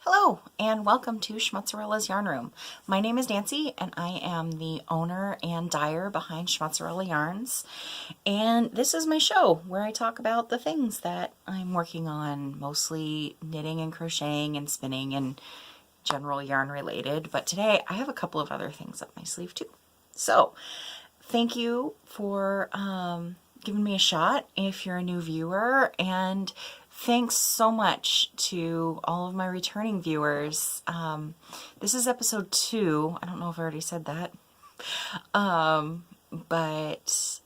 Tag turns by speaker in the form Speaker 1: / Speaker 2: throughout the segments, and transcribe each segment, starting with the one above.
Speaker 1: Hello and welcome to Schmutzerella's Yarn Room. My name is Nancy and I am the owner and dyer behind Schmutzerella Yarns, and this is my show where I talk about the things that I'm working on, mostly knitting and crocheting and spinning and general yarn related, but today I have a couple of other things up my sleeve too. So thank you for giving me a shot if you're a new viewer, and thanks so much to all of my returning viewers. This is episode 2. I don't know if I already said that. But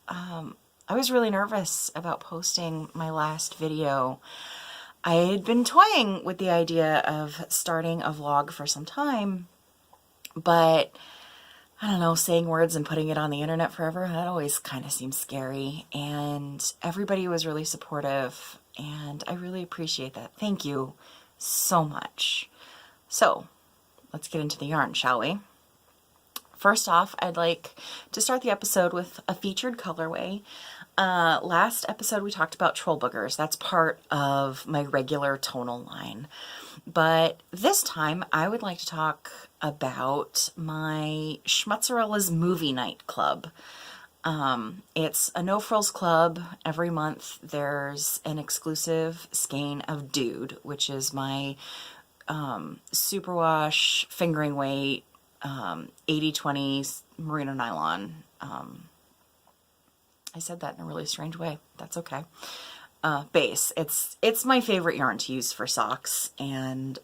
Speaker 1: I was really nervous about posting my last video. I had been toying with the idea of starting a vlog for some time, but I don't know, saying words and putting it on the internet forever, that always kind of seems scary. And everybody was really supportive, and I really appreciate that. Thank you so much. So let's get into the yarn, shall we? First off, I'd like to start the episode with a featured colorway. Last episode we talked about troll boogers. That's part of my regular tonal line. But this time I would like to talk about my Schmutzerella's Movie Night Club. It's a no frills club. Every month there's an exclusive skein of Dude, which is my superwash fingering weight 80/20 merino nylon. I said that in a really strange way. That's okay. Base. It's my favorite yarn to use for socks, and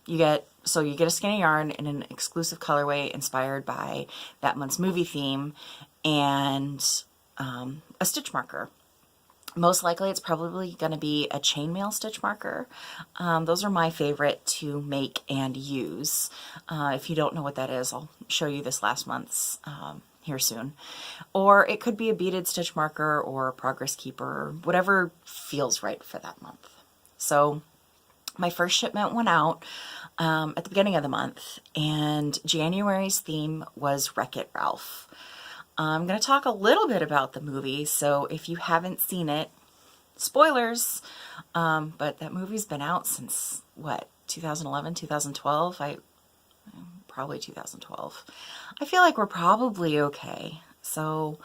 Speaker 1: you get a skein of yarn in an exclusive colorway inspired by that month's movie theme, and a stitch marker. Most likely it's probably going to be a chainmail stitch marker. Those are my favorite to make and use. If you don't know what that is, I'll show you this last month's here soon. Or it could be a beaded stitch marker or a progress keeper, whatever feels right for that month. So my first shipment went out at the beginning of the month, and January's theme was Wreck-It Ralph. I'm going to talk a little bit about the movie, so if you haven't seen it, spoilers, but that movie's been out since, what, 2011, 2012? Probably 2012. I feel like we're probably okay. So,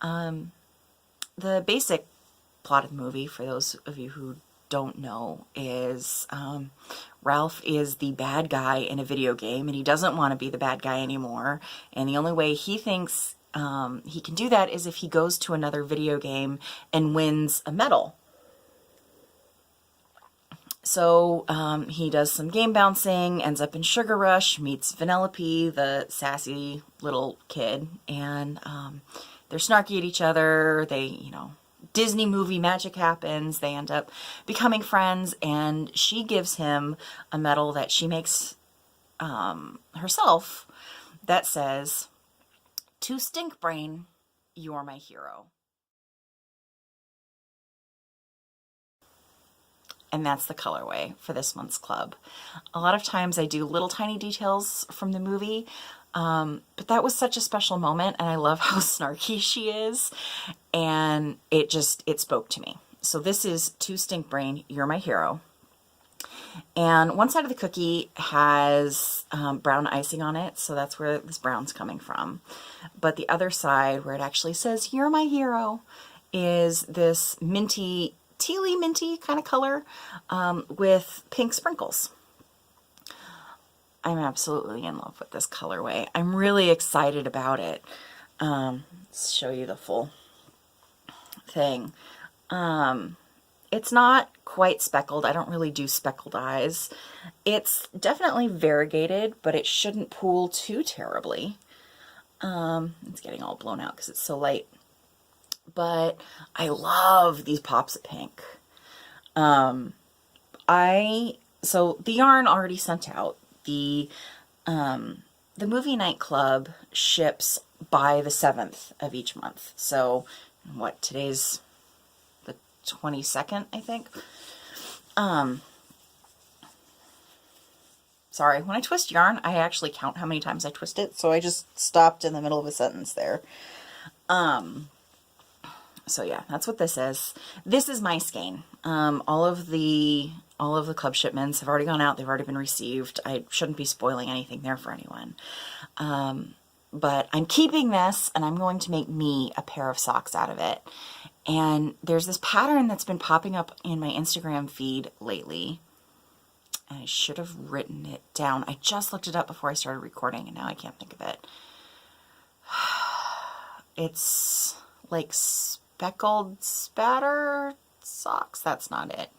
Speaker 1: the basic plot of the movie, for those of you who don't know, is Ralph is the bad guy in a video game, and he doesn't want to be the bad guy anymore, and the only way he thinks he can do that is if he goes to another video game and wins a medal. So he does some game bouncing, ends up in Sugar Rush, meets Vanellope, the sassy little kid, and they're snarky at each other. They, Disney movie magic happens. They end up becoming friends, and she gives him a medal that she makes herself that says, "To Stinkbrain, you're my hero." And that's the colorway for this month's club. A lot of times I do little tiny details from the movie, but that was such a special moment, and I love how snarky she is, and it spoke to me. So this is To Stinkbrain, You're My Hero. And one side of the cookie has brown icing on it, so that's where this brown's coming from. But the other side, where it actually says, "You're my hero," is this tealy minty kind of color with pink sprinkles. I'm absolutely in love with this colorway. I'm really excited about it. Let's show you the full thing. It's not quite speckled. I don't really do speckled eyes. It's definitely variegated, but it shouldn't pool too terribly. It's getting all blown out because it's so light. But I love these pops of pink. So the yarn already sent out. The Movie Night Club ships by the 7th of each month. So what, today's the 22nd, I think. Sorry, when I twist yarn, I actually count how many times I twist it, so I just stopped in the middle of a sentence there. So yeah, that's what this is. This is my skein. All of the club shipments have already gone out. They've already been received. I shouldn't be spoiling anything there for anyone. But I'm keeping this, and I'm going to make me a pair of socks out of it. And there's this pattern that's been popping up in my Instagram feed lately. And I should have written it down. I just looked it up before I started recording, and now I can't think of it. It's like speckled spatter socks. That's not it.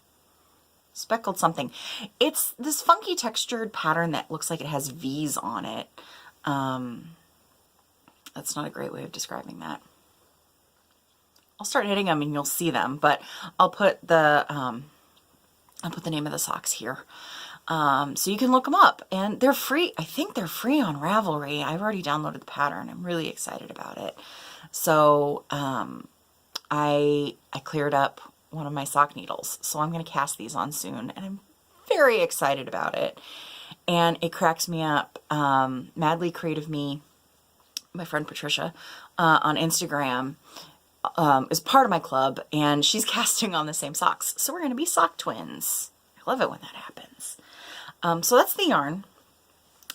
Speaker 1: Speckled something. It's this funky textured pattern that looks like it has V's on it. That's not a great way of describing that. I'll start hitting them and you'll see them, but I'll put the name of the socks here. So you can look them up, and they're free. I think they're free on Ravelry. I've already downloaded the pattern. I'm really excited about it. So, I cleared up one of my sock needles, so I'm going to cast these on soon, and I'm very excited about it. And it cracks me up. Madly Creative Me, my friend Patricia, on Instagram, is part of my club, and she's casting on the same socks. So we're going to be sock twins. I love it when that happens. So that's the yarn.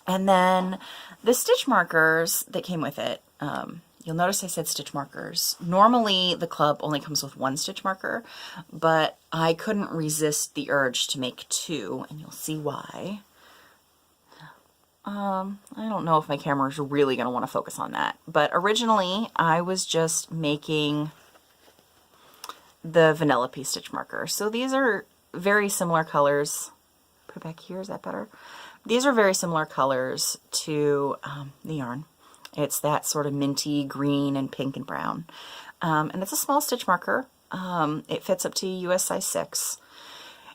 Speaker 1: And then the stitch markers that came with it, you'll notice I said stitch markers. Normally the club only comes with one stitch marker, but I couldn't resist the urge to make two, and you'll see why. I don't know if my camera is really going to want to focus on that, but originally I was just making the Vanellope stitch marker. So these are very similar colors. Put it back here, is that better? These are very similar colors to the yarn. It's that sort of minty green and pink and brown. And it's a small stitch marker. It fits up to US size 6.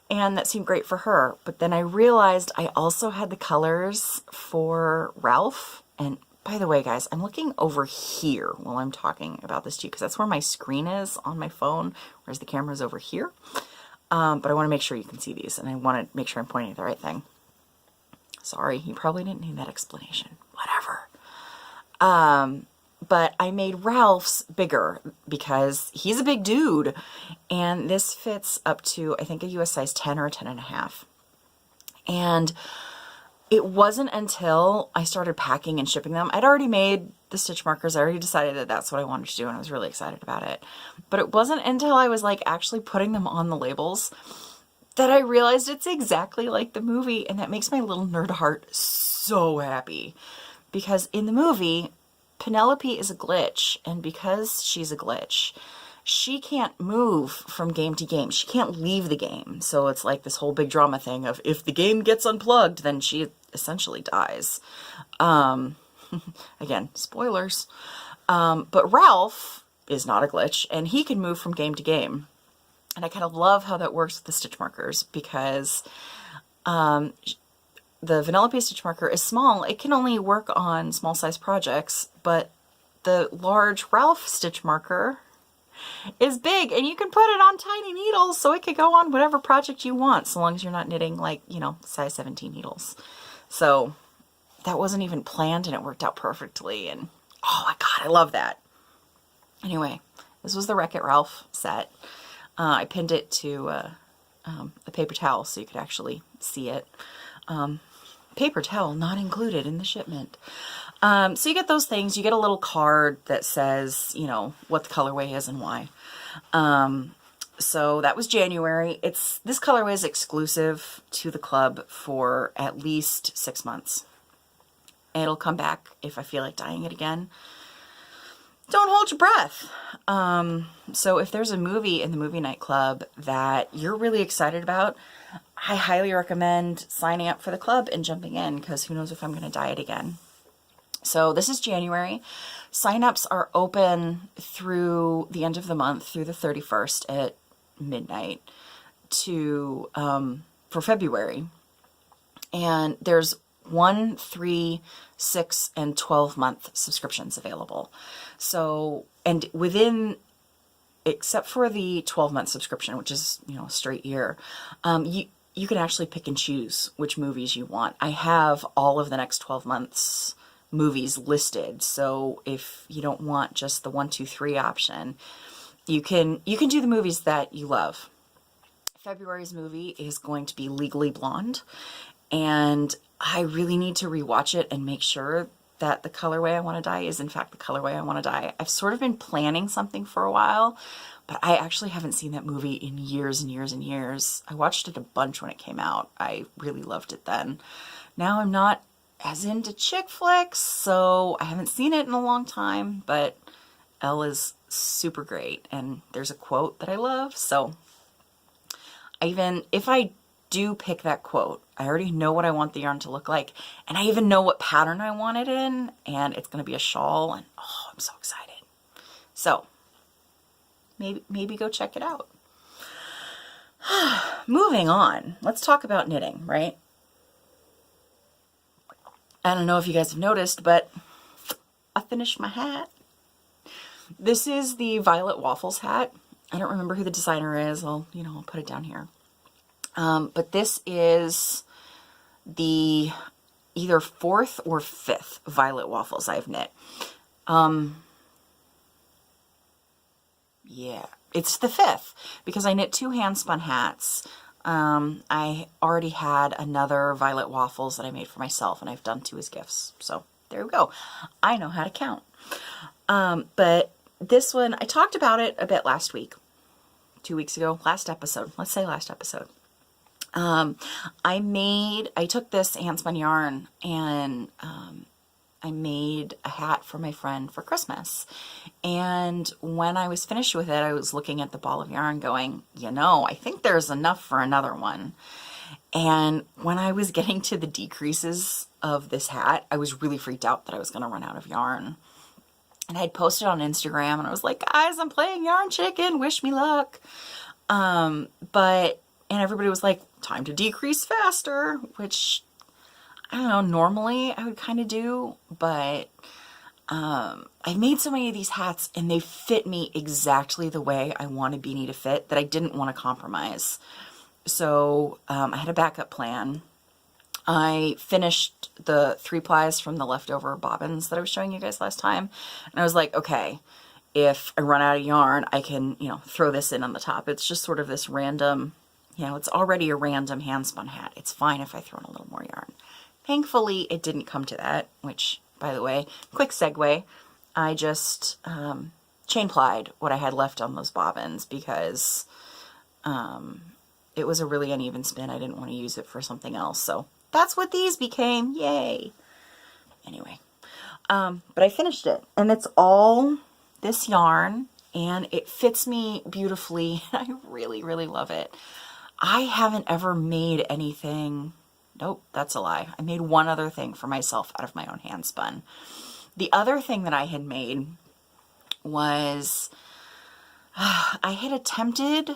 Speaker 1: And that seemed great for her. But then I realized I also had the colors for Ralph. And by the way, guys, I'm looking over here while I'm talking about this to you, because that's where my screen is on my phone, whereas the camera's over here. But I want to make sure you can see these, and I want to make sure I'm pointing at the right thing. Sorry, you probably didn't need that explanation. Whatever. But I made Ralph's bigger because he's a big dude, and this fits up to, I think, a US size 10 or a 10.5. And it wasn't until I started packing and shipping them. I'd already made the stitch markers. I already decided that that's what I wanted to do, and I was really excited about it. But it wasn't until I was like actually putting them on the labels that I realized it's exactly like the movie, and that makes my little nerd heart so happy. Because in the movie, Penelope is a glitch, and because she's a glitch, she can't move from game to game. She can't leave the game. So it's like this whole big drama thing of if the game gets unplugged, then she essentially dies. Again, spoilers. But Ralph is not a glitch, and he can move from game to game. And I kind of love how that works with the stitch markers, because the Vanellope stitch marker is small. It can only work on small size projects, but the large Ralph stitch marker is big, and you can put it on tiny needles, so it could go on whatever project you want, so long as you're not knitting like, you know, size 17 needles. So that wasn't even planned, and it worked out perfectly, and oh my god, I love that. Anyway, this was the Wreck-It Ralph set. I pinned it to a paper towel so you could actually see it. Paper towel not included in the shipment. So you get those things. You get a little card that says, you know, what the colorway is and why. So that was January. This colorway is exclusive to the club for at least 6 months. It'll come back if I feel like dyeing it again. Don't hold your breath. So if there's a movie in the movie night club that you're really excited about, I highly recommend signing up for the club and jumping in, because who knows if I'm going to dye it again. So this is January. Sign-ups are open through the end of the month, through the 31st at midnight for February. And there's 1, 3, 6, and 12-month subscriptions available. So, and within, except for the 12-month subscription, which is, you know, a straight year, you can actually pick and choose which movies you want. I have all of the next 12 months movies listed. So if you don't want just the 1, 2, 3 option, you can do the movies that you love. February's movie is going to be Legally Blonde, and I really need to rewatch it and make sure that the colorway I want to dye is in fact the colorway I want to dye. I've sort of been planning something for a while, but I actually haven't seen that movie in years and years and years. I watched it a bunch when it came out. I really loved it then. Now I'm not as into chick flicks, so I haven't seen it in a long time, but Elle is super great, and there's a quote that I love, so if I do pick that quote, I already know what I want the yarn to look like, and I even know what pattern I want it in, and it's going to be a shawl, and oh, I'm so excited. So maybe go check it out. Moving on, let's talk about knitting, right? I don't know if you guys have noticed, but I finished my hat. This is the Violet Waffles hat. I don't remember who the designer is. I'll put it down here. But this is the either 4th or 5th Violet Waffles I've knit. Yeah, it's the 5th because I knit 2 hand spun hats. I already had another Violet Waffles that I made for myself, and I've done 2 as gifts. So there we go. I know how to count. But this one, I talked about it a bit last week, 2 weeks ago, last episode. Let's say last episode. I took this hand spun yarn and, I made a hat for my friend for Christmas. And when I was finished with it, I was looking at the ball of yarn going, I think there's enough for another one. And when I was getting to the decreases of this hat, I was really freaked out that I was going to run out of yarn. And I had posted on Instagram and I was like, guys, I'm playing Yarn Chicken, wish me luck. And everybody was like, time to decrease faster, which I don't know, normally I would kind of do, but I've made so many of these hats and they fit me exactly the way I want a beanie to fit that I didn't want to compromise. So I had a backup plan. I finished the 3 plies from the leftover bobbins that I was showing you guys last time. And I was like, okay, if I run out of yarn, I can, throw this in on the top. It's just sort of this random, it's already a random hand spun hat. It's fine if I throw in a little more yarn. Thankfully, it didn't come to that, which, by the way, quick segue, I just chain plied what I had left on those bobbins because it was a really uneven spin. I didn't want to use it for something else, so that's what these became. Yay! Anyway, but I finished it, and it's all this yarn, and it fits me beautifully. I really, really love it. I haven't ever made anything. Nope, that's a lie. I made one other thing for myself out of my own hand spun. The other thing that I had made was I had attempted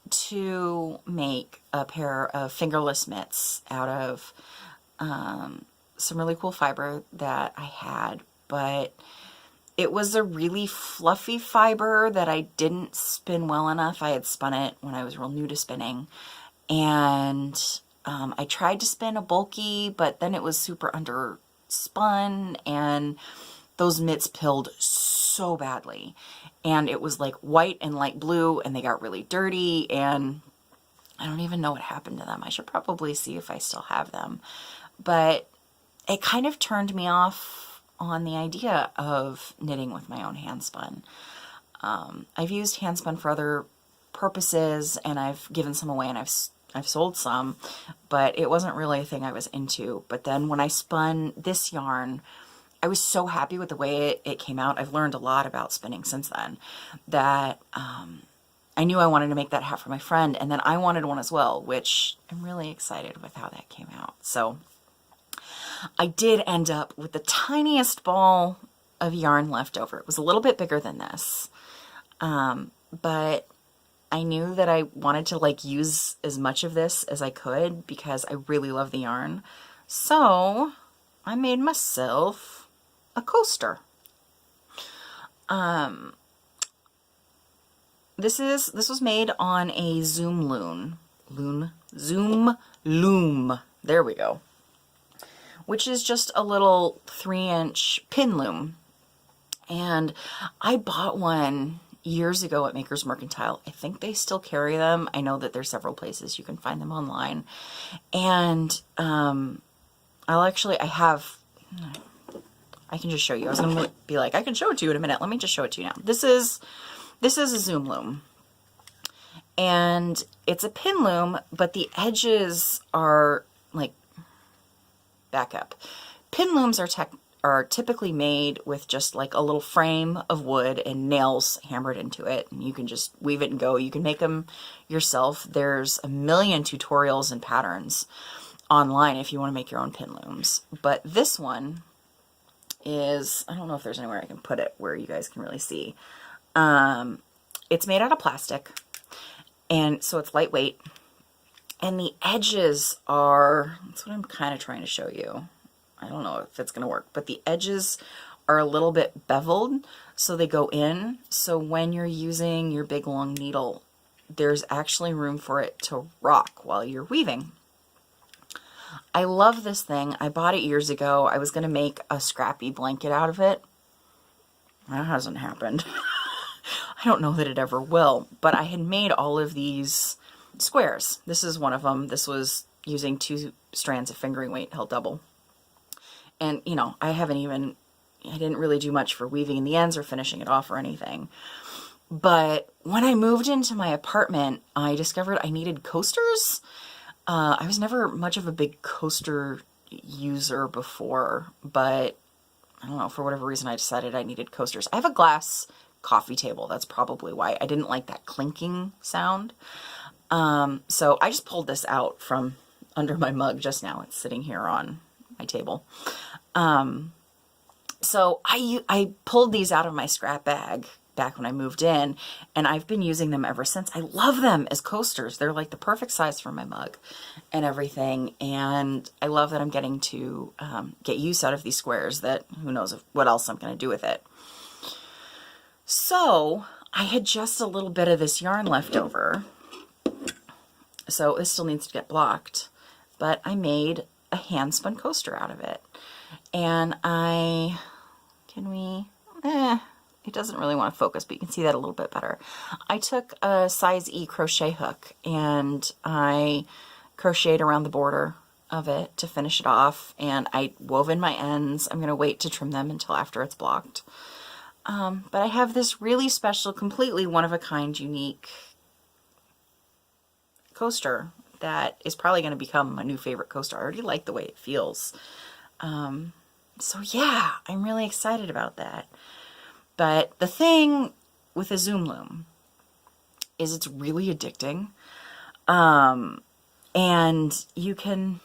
Speaker 1: to make a pair of fingerless mitts out of some really cool fiber that I had, but it was a really fluffy fiber that I didn't spin well enough. I had spun it when I was real new to spinning, and I tried to spin a bulky, but then it was super underspun, and those mitts pilled so badly. And it was like white and light blue, and they got really dirty, and I don't even know what happened to them. I should probably see if I still have them. But it kind of turned me off on the idea of knitting with my own hand spun. I've used hand spun for other purposes, and I've given some away, and I've sold some, but it wasn't really a thing I was into. But then when I spun this yarn, I was so happy with the way it came out. I've learned a lot about spinning since then, that I knew I wanted to make that hat for my friend, and then I wanted one as well, which I'm really excited with how that came out. So I did end up with the tiniest ball of yarn left over. It was a little bit bigger than this, but I knew that I wanted to use as much of this as I could because I really love the yarn. So I made myself a coaster. This was made on a Zoom loom. There we go. Which is just a little 3-inch pin loom. And I bought one years ago at Maker's Mercantile. I think they still carry them. I know that there's several places you can find them online. And I can just show you. I was going to be like, I can show it to you in a minute. Let me just show it to you now. This is a zoom loom. And it's a pin loom, but the edges are like, back up. Pin looms are typically made with just like a little frame of wood and nails hammered into it. And you can just weave it and go. You can make them yourself. There's a million tutorials and patterns online if you want to make your own pin looms. But this one is, I don't know if there's anywhere I can put it where you guys can really see. It's made out of plastic, and so it's lightweight. And the edges are, that's what I'm kind of trying to show you. I don't know if it's going to work, but the edges are a little bit beveled, so they go in. So when you're using your big long needle, there's actually room for it to rock while you're weaving. I love this thing. I bought it years ago. I was going to make a scrappy blanket out of it. That hasn't happened. I don't know that it ever will, but I had made all of these squares. This is one of them. This was using 2 strands of fingering weight held double. And, you know, I didn't really do much for weaving in the ends or finishing it off or anything. But when I moved into my apartment, I discovered I needed coasters. I was never much of a big coaster user before, but I don't know, for whatever reason I decided I needed coasters. I have a glass coffee table. That's probably why I didn't like that clinking sound. So I just pulled this out from under my mug just now. It's sitting here on my table. So I pulled these out of my scrap bag back when I moved in, and I've been using them ever since. I love them as coasters. They're like the perfect size for my mug and everything. And I love that I'm getting to get use out of these squares that who knows what else I'm going to do with it. So I had just a little bit of this yarn left over. So this still needs to get blocked, but I made a hand spun coaster out of it. And it doesn't really want to focus, but you can see that a little bit better. I took a size E crochet hook and I crocheted around the border of it to finish it off, and I wove in my ends. I'm going to wait to trim them until after it's blocked. But I have this really special, completely one-of-a-kind, unique coaster that is probably going to become my new favorite coaster. I already like the way it feels. So yeah, I'm really excited about that. But the thing with a zoom loom is it's really addicting. And you can,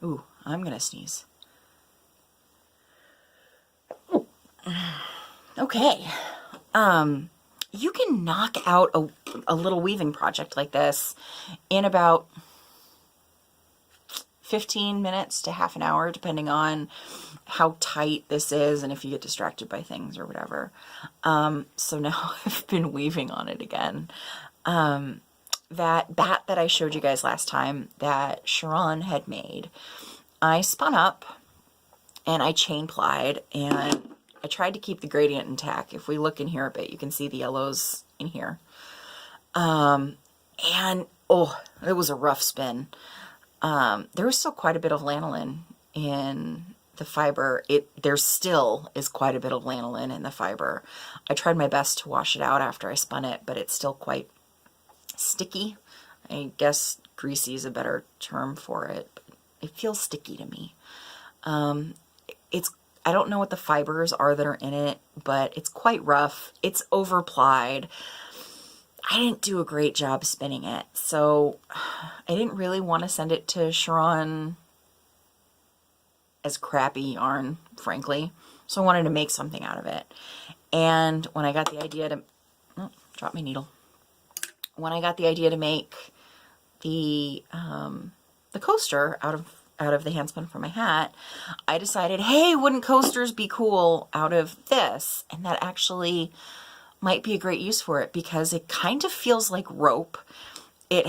Speaker 1: ooh, I'm going to sneeze. Okay. You can knock out a little weaving project like this in about 15 minutes to half an hour, depending on how tight this is and if you get distracted by things or whatever. So now I've been weaving on it again. That bat that I showed you guys last time that Sharon had made, I spun up and I chain plied, and I tried to keep the gradient intact. If we look in here a bit, you can see the yellows in here. And oh, it was a rough spin. There was still quite a bit of lanolin in the fiber. There still is quite a bit of lanolin in the fiber. I tried my best to wash it out after I spun it, but it's still quite sticky. I guess greasy is a better term for it. But it feels sticky to me. I don't know what the fibers are that are in it, but it's quite rough. It's overplied. I didn't do a great job spinning it, so I didn't really want to send it to Sharon as crappy yarn, frankly. So I wanted to make something out of it. And when I got the idea to, oh, drop my needle. When I got the idea to make the coaster out of the handspun for my hat, I decided, hey, wouldn't coasters be cool out of this? And that actually might be a great use for it because it kind of feels like rope. It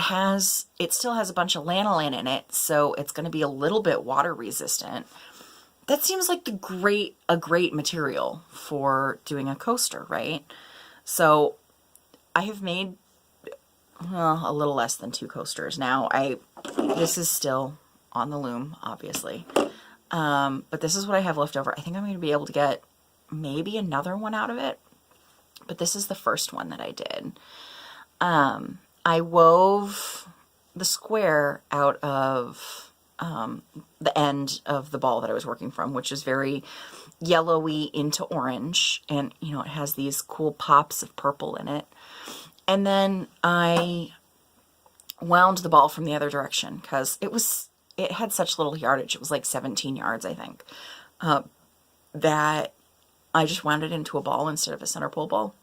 Speaker 1: still has a bunch of lanolin in it, so it's going to be a little bit water resistant. That seems like a great material for doing a coaster, right? So I have made a little less than 2 coasters now. This is still on the loom, obviously. But this is what I have left over. I think I'm going to be able to get maybe another one out of it. But this is the first one that I did. I wove the square out of the end of the ball that I was working from, which is very yellowy into orange. And, you know, it has these cool pops of purple in it. And then I wound the ball from the other direction because it had such little yardage. It was like 17 yards, I think, that I just wound it into a ball instead of a center pole ball.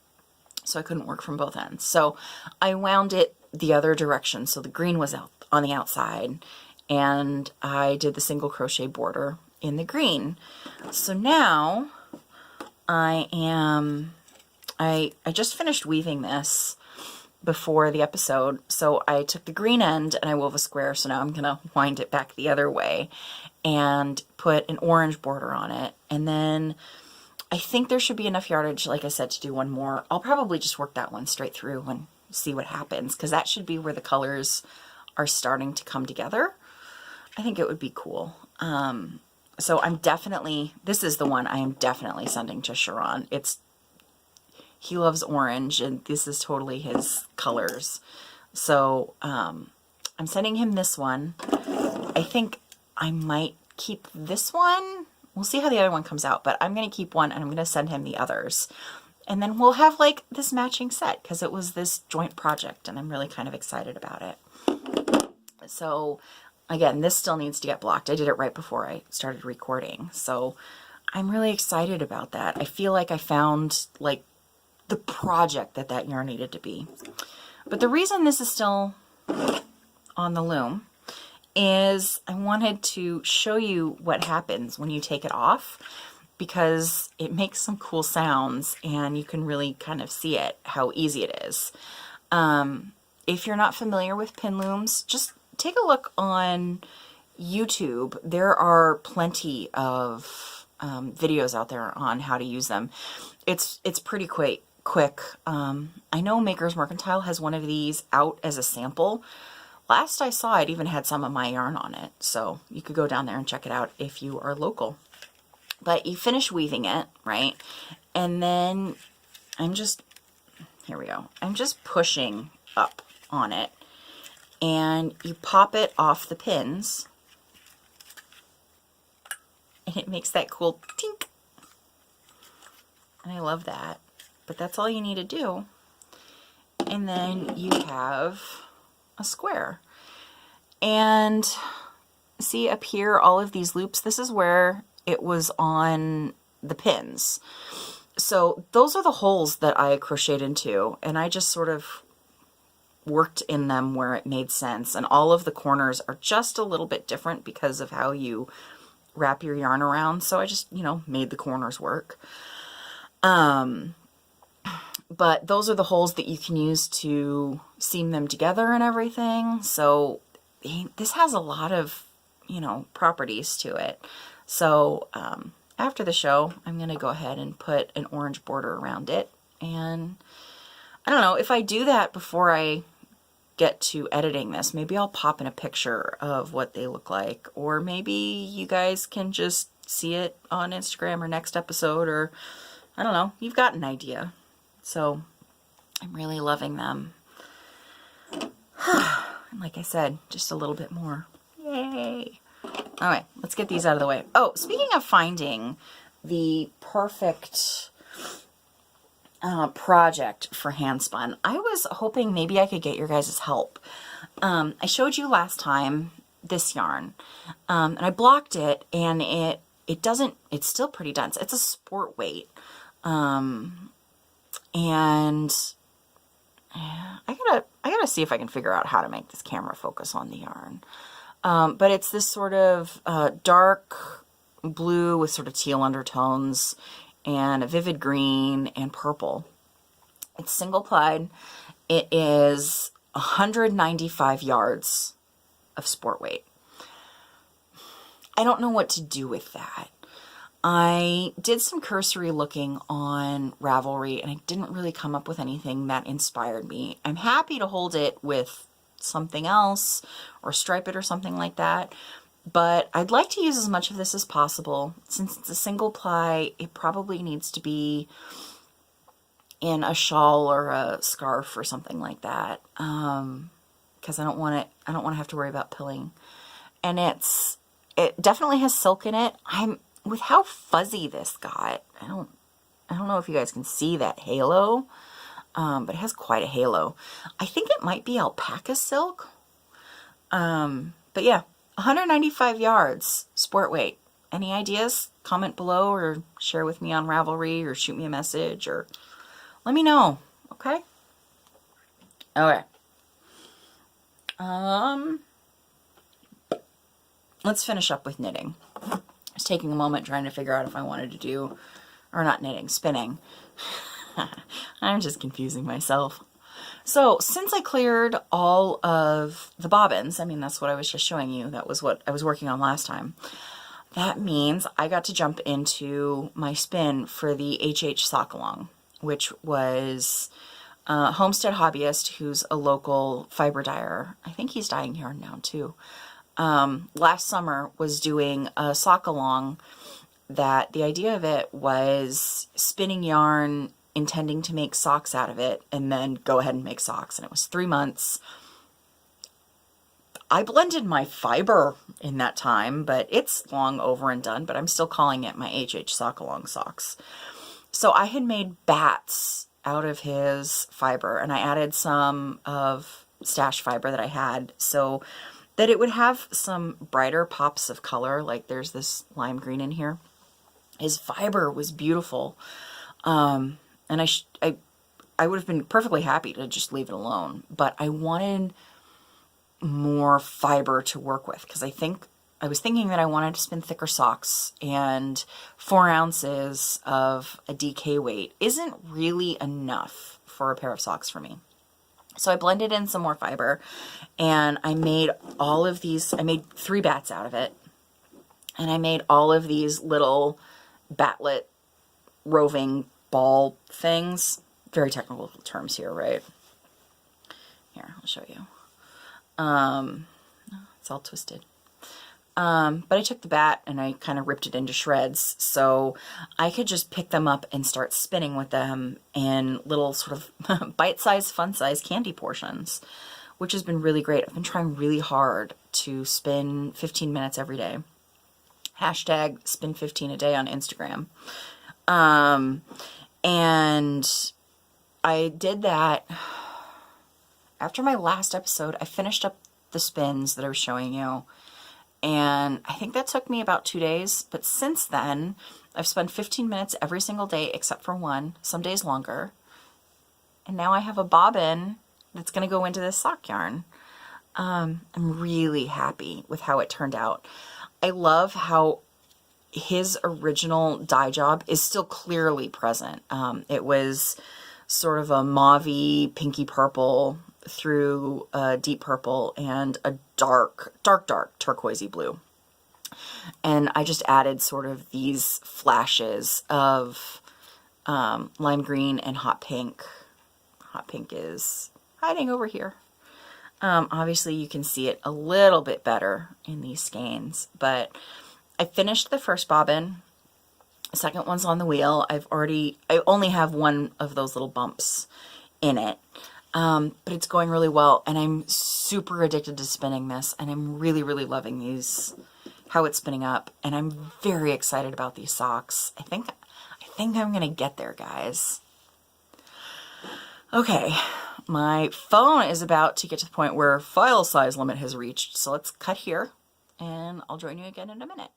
Speaker 1: So I couldn't work from both ends. So I wound it the other direction. So the green was out on the outside, and I did the single crochet border in the green. So now I just finished weaving this before the episode. So I took the green end and I wove a square. So now I'm going to wind it back the other way and put an orange border on it. And then I think there should be enough yardage, like I said, to do one more. I'll probably just work that one straight through and see what happens, because that should be where the colors are starting to come together. I think it would be cool. So this is the one I am definitely sending to Sharon. He loves orange, and this is totally his colors. So I'm sending him this one. I think I might keep this one. We'll see how the other one comes out, but I'm going to keep one and I'm going to send him the others. And then we'll have like this matching set, because it was this joint project and I'm really kind of excited about it. So again, this still needs to get blocked. I did it right before I started recording. So I'm really excited about that. I feel like I found like the project that yarn needed to be. But the reason this is still on the loom is I wanted to show you what happens when you take it off, because it makes some cool sounds and you can really kind of see it, how easy it is. If you're not familiar with pin looms, just take a look on YouTube. There are plenty of videos out there on how to use them. It's pretty quick. I know Maker's Mercantile has one of these out as a sample. Last I saw, it even had some of my yarn on it, so you could go down there and check it out if you are local. But you finish weaving it, right? And then here we go. I'm just pushing up on it, and you pop it off the pins, and it makes that cool tink. And I love that. But that's all you need to do. And then you have a square. And see up here, all of these loops, this is where it was on the pins. So those are the holes that I crocheted into, and I just sort of worked in them where it made sense. And all of the corners are just a little bit different because of how you wrap your yarn around. So I just, made the corners work. But those are the holes that you can use to seam them together and everything. So this has a lot of, properties to it. So after the show, I'm going to go ahead and put an orange border around it. And I don't know, if I do that before I get to editing this, maybe I'll pop in a picture of what they look like. Or maybe you guys can just see it on Instagram or next episode, or I don't know, you've got an idea. So I'm really loving them. And like I said, just a little bit more. Yay! All right, let's get these out of the way. Oh, speaking of finding the perfect project for handspun, I was hoping maybe I could get your guys' help. I showed you last time this yarn, and I blocked it, and it's still pretty dense. It's a sport weight. And I gotta see if I can figure out how to make this camera focus on the yarn. But it's this sort of dark blue with sort of teal undertones and a vivid green and purple. It's single plied. It is 195 yards of sport weight. I don't know what to do with that. I did some cursory looking on Ravelry and I didn't really come up with anything that inspired me. I'm happy to hold it with something else or stripe it or something like that, but I'd like to use as much of this as possible. Since it's a single ply, it probably needs to be in a shawl or a scarf or something like that, because I don't want to have to worry about pilling. And it definitely has silk in it. With how fuzzy this got, I don't know if you guys can see that halo, but it has quite a halo. I think it might be alpaca silk. But yeah, 195 yards, sport weight. Any ideas? Comment below or share with me on Ravelry or shoot me a message or let me know. Okay? Okay. Let's finish up with knitting. I was taking a moment trying to figure out if I wanted to do, or not knitting, spinning. I'm just confusing myself. So since I cleared all of the bobbins, I mean, that's what I was just showing you. That was what I was working on last time. That means I got to jump into my spin for the HH Sock Along, which was a Homestead Hobbyist who's a local fiber dyer. I think he's dyeing yarn now too. Last summer was doing a sock along that the idea of it was spinning yarn, intending to make socks out of it, and then go ahead and make socks. And it was 3 months. I blended my fiber in that time, but it's long over and done, but I'm still calling it my HH Sock Along socks. So I had made bats out of his fiber, and I added some of stash fiber that I had so that it would have some brighter pops of color, like there's this lime green in here. His fiber was beautiful, and I would have been perfectly happy to just leave it alone, but I wanted more fiber to work with because I was thinking that I wanted to spin thicker socks, and 4 ounces of a DK weight isn't really enough for a pair of socks for me. So I blended in some more fiber and I made all of these, I made 3 bats out of it. And I made all of these little batlet roving ball things. Very technical terms here, right? Here, I'll show you. It's all twisted. But I took the bat and I kind of ripped it into shreds so I could just pick them up and start spinning with them in little sort of bite-sized, fun-sized candy portions, which has been really great. I've been trying really hard to spin 15 minutes every day. Hashtag spin 15 a day on Instagram. And I did that after my last episode. I finished up the spins that I was showing you. And I think that took me about 2 days. But since then, I've spent 15 minutes every single day except for one, some days longer. And now I have a bobbin that's going to go into this sock yarn. I'm really happy with how it turned out. I love how his original dye job is still clearly present. It was sort of a mauve-y, pinky purple through a deep purple and a dark turquoisey blue. And I just added sort of these flashes of lime green and hot pink. Hot pink is hiding over here. Obviously you can see it a little bit better in these skeins, but I finished the first bobbin. The second one's on the wheel. I only have one of those little bumps in it. But it's going really well, and I'm super addicted to spinning this, and I'm really, really loving how it's spinning up, and I'm very excited about these socks. I think I'm gonna get there, guys. Okay, my phone is about to get to the point where file size limit has reached, so let's cut here, and I'll join you again in a minute.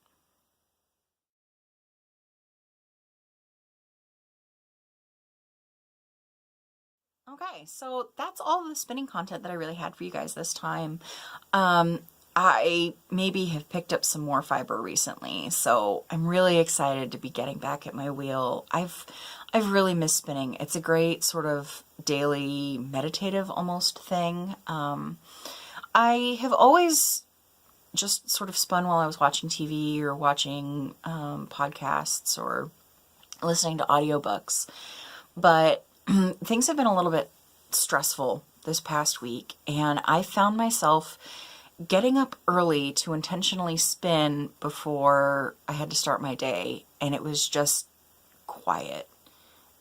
Speaker 1: Okay, so that's all the spinning content that I really had for you guys this time. I maybe have picked up some more fiber recently, so I'm really excited to be getting back at my wheel. I've really missed spinning. It's a great sort of daily meditative almost thing. I have always just sort of spun while I was watching TV or watching podcasts or listening to audiobooks. But things have been a little bit stressful this past week, and I found myself getting up early to intentionally spin before I had to start my day, and it was just quiet.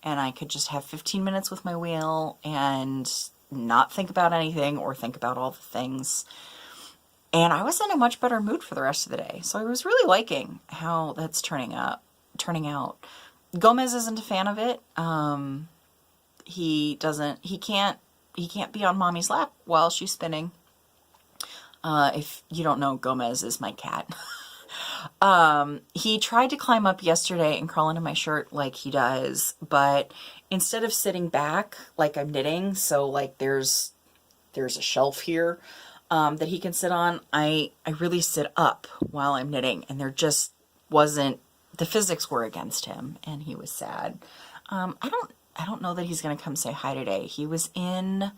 Speaker 1: And I could just have 15 minutes with my wheel and not think about anything or think about all the things. And I was in a much better mood for the rest of the day. So I was really liking how that's turning out. Gomez isn't a fan of it. He can't be on mommy's lap while she's spinning. If you don't know, Gomez is my cat. He tried to climb up yesterday and crawl into my shirt like he does, but instead of sitting back like I'm knitting, so like there's a shelf here that he can sit on, I really sit up while I'm knitting, and there just wasn't, the physics were against him, and he was sad. I don't know that he's gonna come say hi today. He was in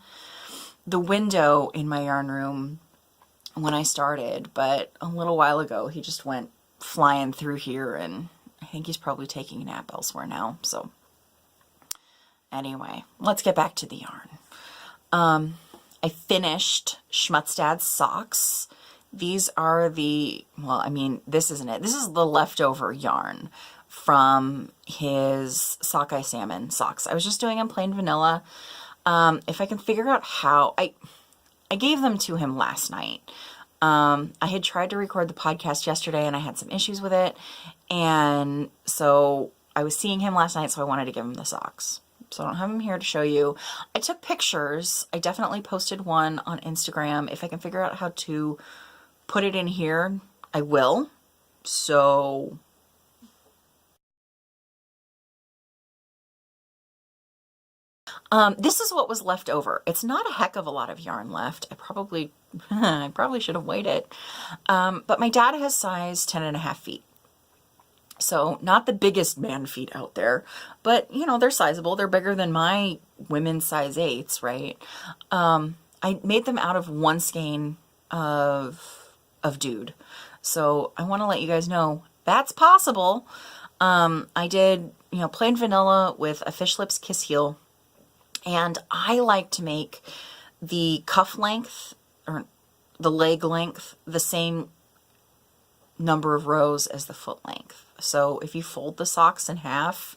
Speaker 1: the window in my yarn room when I started, but a little while ago he just went flying through here, and I think he's probably taking a nap elsewhere now. So anyway, let's get back to the yarn. I finished Schmutzerella socks. These are this isn't it. This is the leftover yarn from his sockeye salmon socks. I was just doing them plain vanilla. If I can figure out how, I gave them to him last night. I had tried to record the podcast yesterday and I had some issues with it. And so I was seeing him last night, so I wanted to give him the socks. So I don't have them here to show you. I took pictures. I definitely posted one on Instagram. If I can figure out how to put it in here, I will. So this is what was left over. It's not a heck of a lot of yarn left. I probably should have weighed it. But my dad has size 10.5 feet. So not the biggest man feet out there, but you know, they're sizable. They're bigger than my women's size 8s, right? I made them out of one skein of dude. So I want to let you guys know that's possible. I did, plain vanilla with a fish lips kiss heel. And I like to make the cuff length or the leg length the same number of rows as the foot length. So if you fold the socks in half,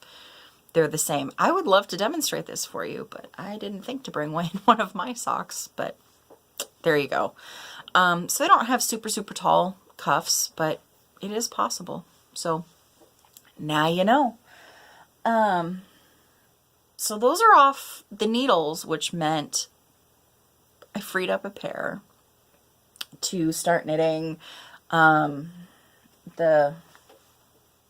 Speaker 1: they're the same. I would love to demonstrate this for you, but I didn't think to bring one of my socks, but there you go. So they don't have super, super tall cuffs, but it is possible. So now you know. So those are off the needles, which meant I freed up a pair to start knitting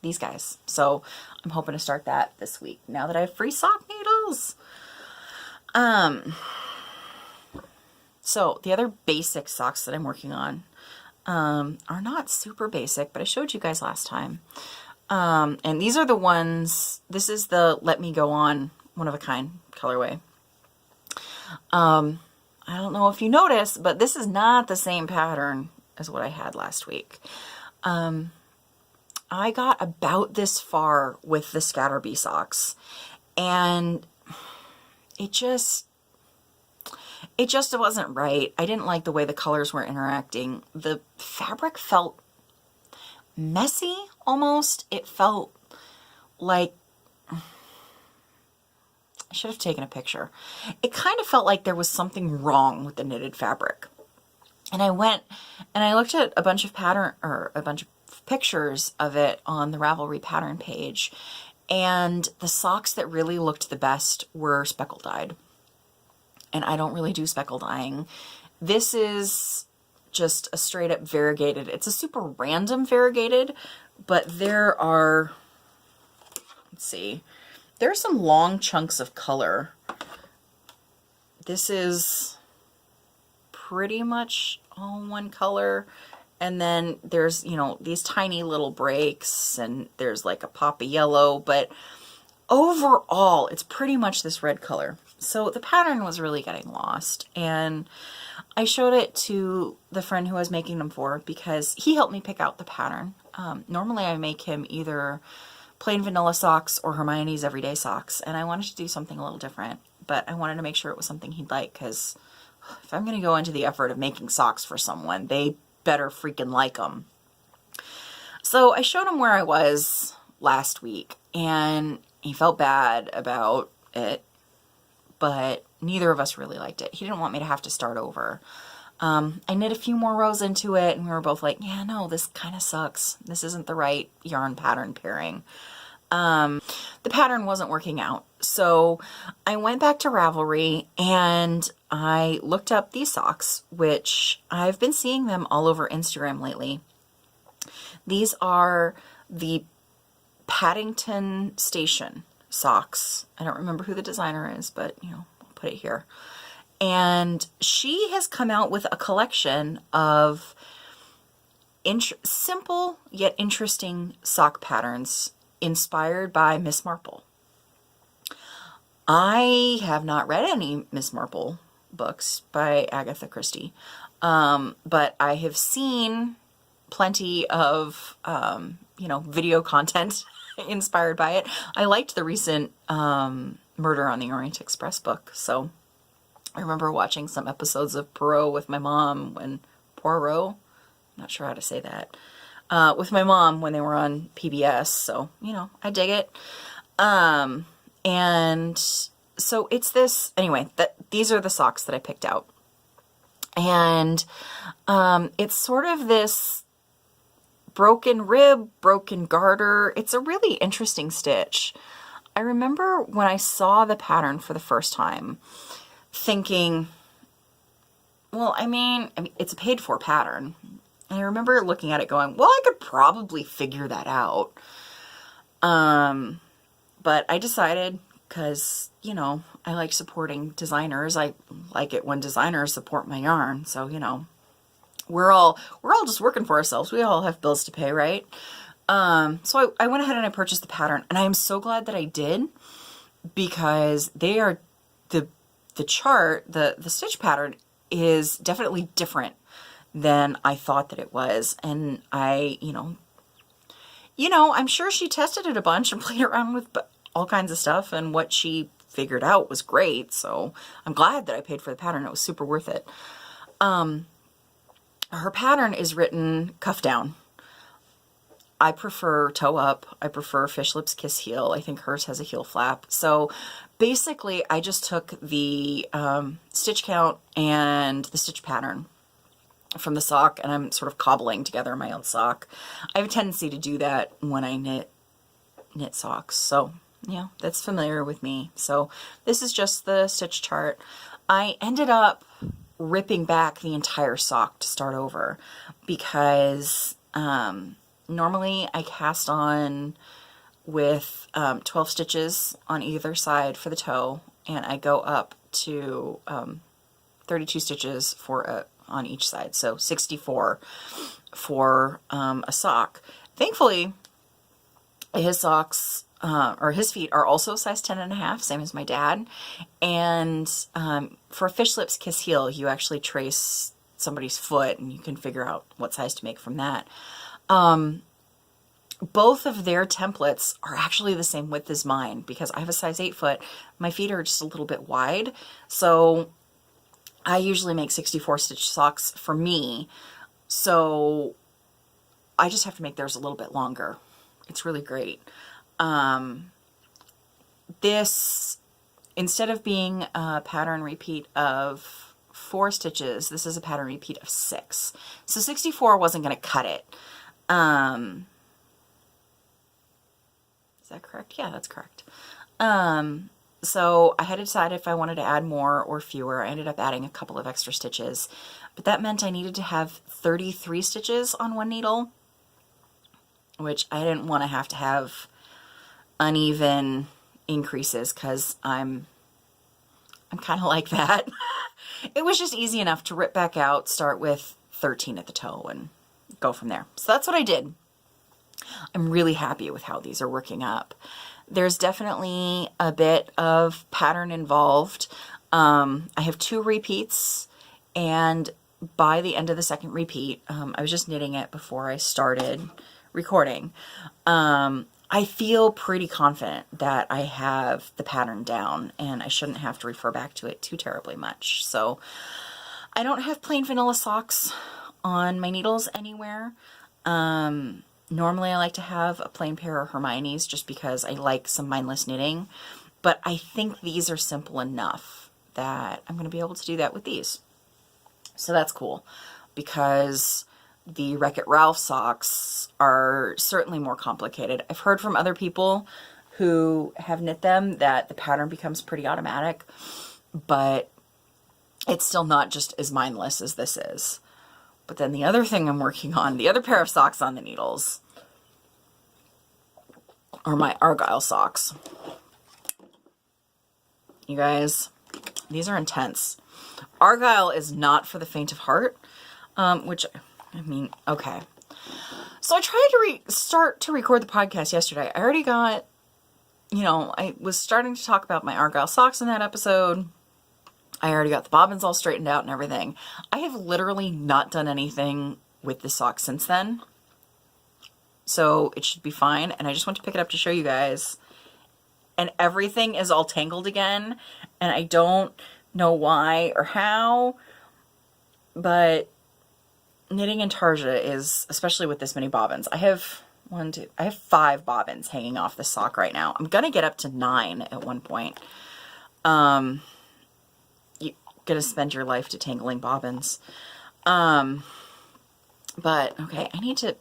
Speaker 1: these guys. So I'm hoping to start that this week now that I have free sock needles. So the other basic socks that I'm working on are not super basic, but I showed you guys last time. And these are the ones, this is the Let Me Go On one of a kind colorway. I don't know if you noticed, but this is not the same pattern as what I had last week. I got about this far with the Scatterbee socks, and it just wasn't right. I didn't like the way the colors were interacting. The fabric felt messy almost. It felt like, I should have taken a picture. It kind of felt like there was something wrong with the knitted fabric. And I went and I looked at a bunch of pictures of it on the Ravelry pattern page. And the socks that really looked the best were speckle dyed. And I don't really do speckle dyeing. This is just a straight up variegated. It's a super random variegated, but there are, let's see, there are some long chunks of color. This is pretty much all one color. And then there's, these tiny little breaks, and there's like a pop of yellow, but overall it's pretty much this red color. So the pattern was really getting lost, and I showed it to the friend who I was making them for because he helped me pick out the pattern. Normally I make him either plain vanilla socks or Hermione's everyday socks, and I wanted to do something a little different, but I wanted to make sure it was something he'd like, because if I'm going to go into the effort of making socks for someone, they better freaking like them. So I showed him where I was last week, and he felt bad about it, but neither of us really liked it. He didn't want me to have to start over. I knit a few more rows into it, and we were both like, yeah, no, this kind of sucks. This isn't the right yarn pattern pairing. The pattern wasn't working out. So I went back to Ravelry and I looked up these socks, which I've been seeing them all over Instagram lately. These are the Paddington Station socks. I don't remember who the designer is, but you know, I'll put it here. And she has come out with a collection of simple yet interesting sock patterns inspired by Miss Marple. I have not read any Miss Marple books by Agatha Christie, but I have seen plenty of, video content inspired by it. I liked the recent Murder on the Orient Express book, so I remember watching some episodes of Poirot with my mom when Poirot, not sure how to say that, with my mom when they were on PBS. So, I dig it. And so it's this, anyway, these are the socks that I picked out. And it's sort of this broken rib, broken garter. It's a really interesting stitch. I remember when I saw the pattern for the first time thinking, well, I mean, it's a paid for pattern. And I remember looking at it going, well, I could probably figure that out. But I decided, because, I like supporting designers. I like it when designers support my yarn. So, we're all just working for ourselves. We all have bills to pay, right? So I went ahead and I purchased the pattern, and I am so glad that I did, because they are the chart, the stitch pattern is definitely different than I thought that it was. And I'm sure she tested it a bunch and played around with all kinds of stuff, and what she figured out was great. So I'm glad that I paid for the pattern. It was super worth it. Her pattern is written cuff down. I prefer toe up. I prefer fish lips kiss heel. I think hers has a heel flap. So basically I just took the stitch count and the stitch pattern from the sock, and I'm sort of cobbling together my own sock. I have a tendency to do that when I knit socks. So that's familiar with me. So this is just the stitch chart. I ended up ripping back the entire sock to start over, because normally I cast on with 12 stitches on either side for the toe, and I go up to 32 stitches on each side, so 64 for a sock. Thankfully, his socks or his feet are also size 10.5, same as my dad. And for a fish lips kiss heel, you actually trace somebody's foot and you can figure out what size to make from that. Both of their templates are actually the same width as mine, because I have a size 8 foot. My feet are just a little bit wide. So I usually make 64 stitch socks for me. So I just have to make theirs a little bit longer. It's really great. This, instead of being a pattern repeat of 4 stitches, this is a pattern repeat of 6. So 64 wasn't going to cut it. Is that correct? Yeah, that's correct. So I had to decide if I wanted to add more or fewer. I ended up adding a couple of extra stitches, but that meant I needed to have 33 stitches on one needle, which I didn't want to have uneven increases, because I'm kind of like that. It was just easy enough to rip back out, start with 13 at the toe, and go from there. So that's what I did. I'm really happy with how these are working up. There's definitely a bit of pattern involved. I have 2 repeats, and by the end of the second repeat, I was just knitting it before I started recording. I feel pretty confident that I have the pattern down and I shouldn't have to refer back to it too terribly much. So I don't have plain vanilla socks on my needles anywhere. Normally I like to have a plain pair of Hermione's just because I like some mindless knitting, but I think these are simple enough that I'm going to be able to do that with these. So that's cool, because the Wreck-It Ralph socks are certainly more complicated. I've heard from other people who have knit them that the pattern becomes pretty automatic, but it's still not just as mindless as this is. But then the other thing I'm working on, the other pair of socks on the needles, are my Argyle socks. You guys, these are intense. Argyle is not for the faint of heart, which, I mean, okay. So I tried to start to record the podcast yesterday. I already got, I was starting to talk about my Argyle socks in that episode. I already got the bobbins all straightened out and everything. I have literally not done anything with this sock since then. So it should be fine. And I just went to pick it up to show you guys. And everything is all tangled again. And I don't know why or how. But knitting intarsia is, especially with this many bobbins. I have 5 bobbins hanging off the sock right now. I'm going to get up to 9 at one point. Gonna spend your life detangling bobbins. But okay, I need to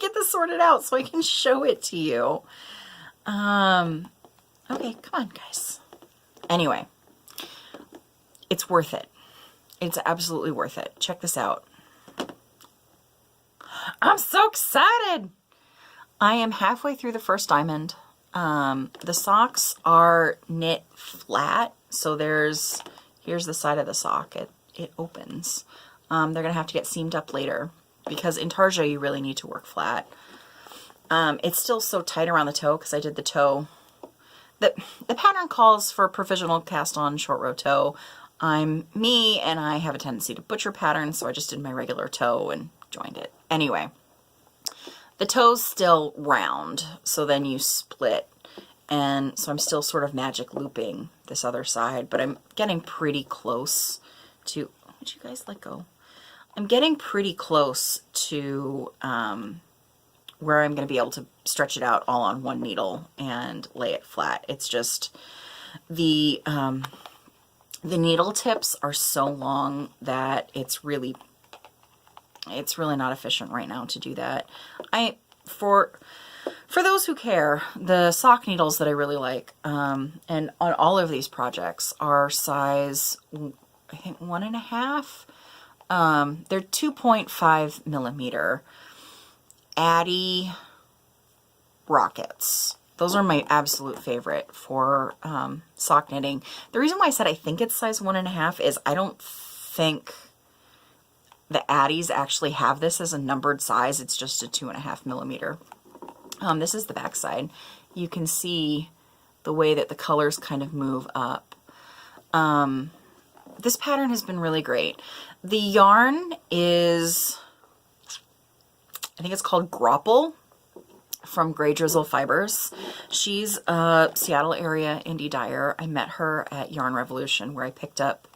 Speaker 1: get this sorted out so I can show it to you. Okay, come on, guys. Anyway, it's worth it. It's absolutely worth it. Check this out. I'm so excited. I am halfway through the first diamond. The socks are knit flat. So here's the side of the sock. It opens. They're going to have to get seamed up later because in Tarja you really need to work flat. It's still so tight around the toe because I did the toe. The pattern calls for provisional cast on short row toe. I'm me and I have a tendency to butcher patterns, so I just did my regular toe and joined it. Anyway, the toe's still round, so then you split. And so I'm still sort of magic looping this other side, but I'm getting pretty close to, would you guys let go? I'm getting pretty close to where I'm going to be able to stretch it out all on one needle and lay it flat. It's just the needle tips are so long that it's really not efficient right now to do that. For those who care, the sock needles that I really like, and on all of these projects, are size, I think, 1.5. They're 2.5 millimeter Addy Rockets. Those are my absolute favorite for sock knitting. The reason why I said I think it's size 1.5 is I don't think the Addies actually have this as a numbered size. It's just a 2.5 millimeter. This is the back side. You can see the way that the colors kind of move up. This pattern has been really great. The yarn is, I think it's called Grapple from Grey Drizzle Fibers. She's a Seattle area indie dyer. I met her at Yarn Revolution where I picked up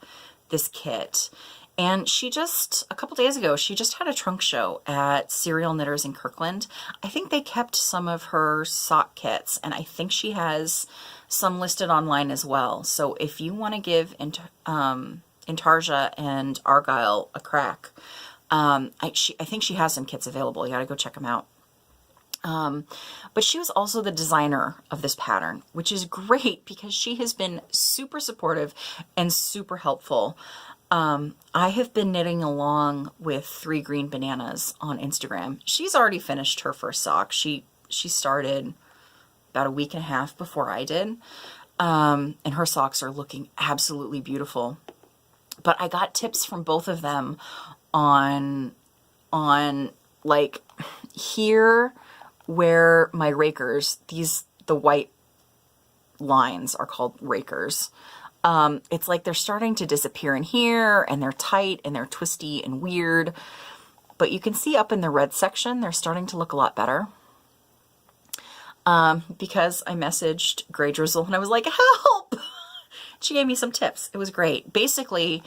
Speaker 1: this kit. And she just, a couple days ago, she just had a trunk show at Serial Knitters in Kirkland. I think they kept some of her sock kits, and I think she has some listed online as well. So if you want to give Intarsia and Argyle a crack, I think she has some kits available. You gotta go check them out. But she was also the designer of this pattern, which is great because she has been super supportive and super helpful. I have been knitting along with 3 Green Bananas on Instagram. She's already finished her first sock. She started about a week and a half before I did. And her socks are looking absolutely beautiful. But I got tips from both of them on like here where my rakers, the white lines are called rakers. It's like they're starting to disappear in here, and they're tight and they're twisty and weird. But you can see up in the red section, they're starting to look a lot better. Because I messaged Grey Drizzle and I was like, help! She gave me some tips. It was great. Basically,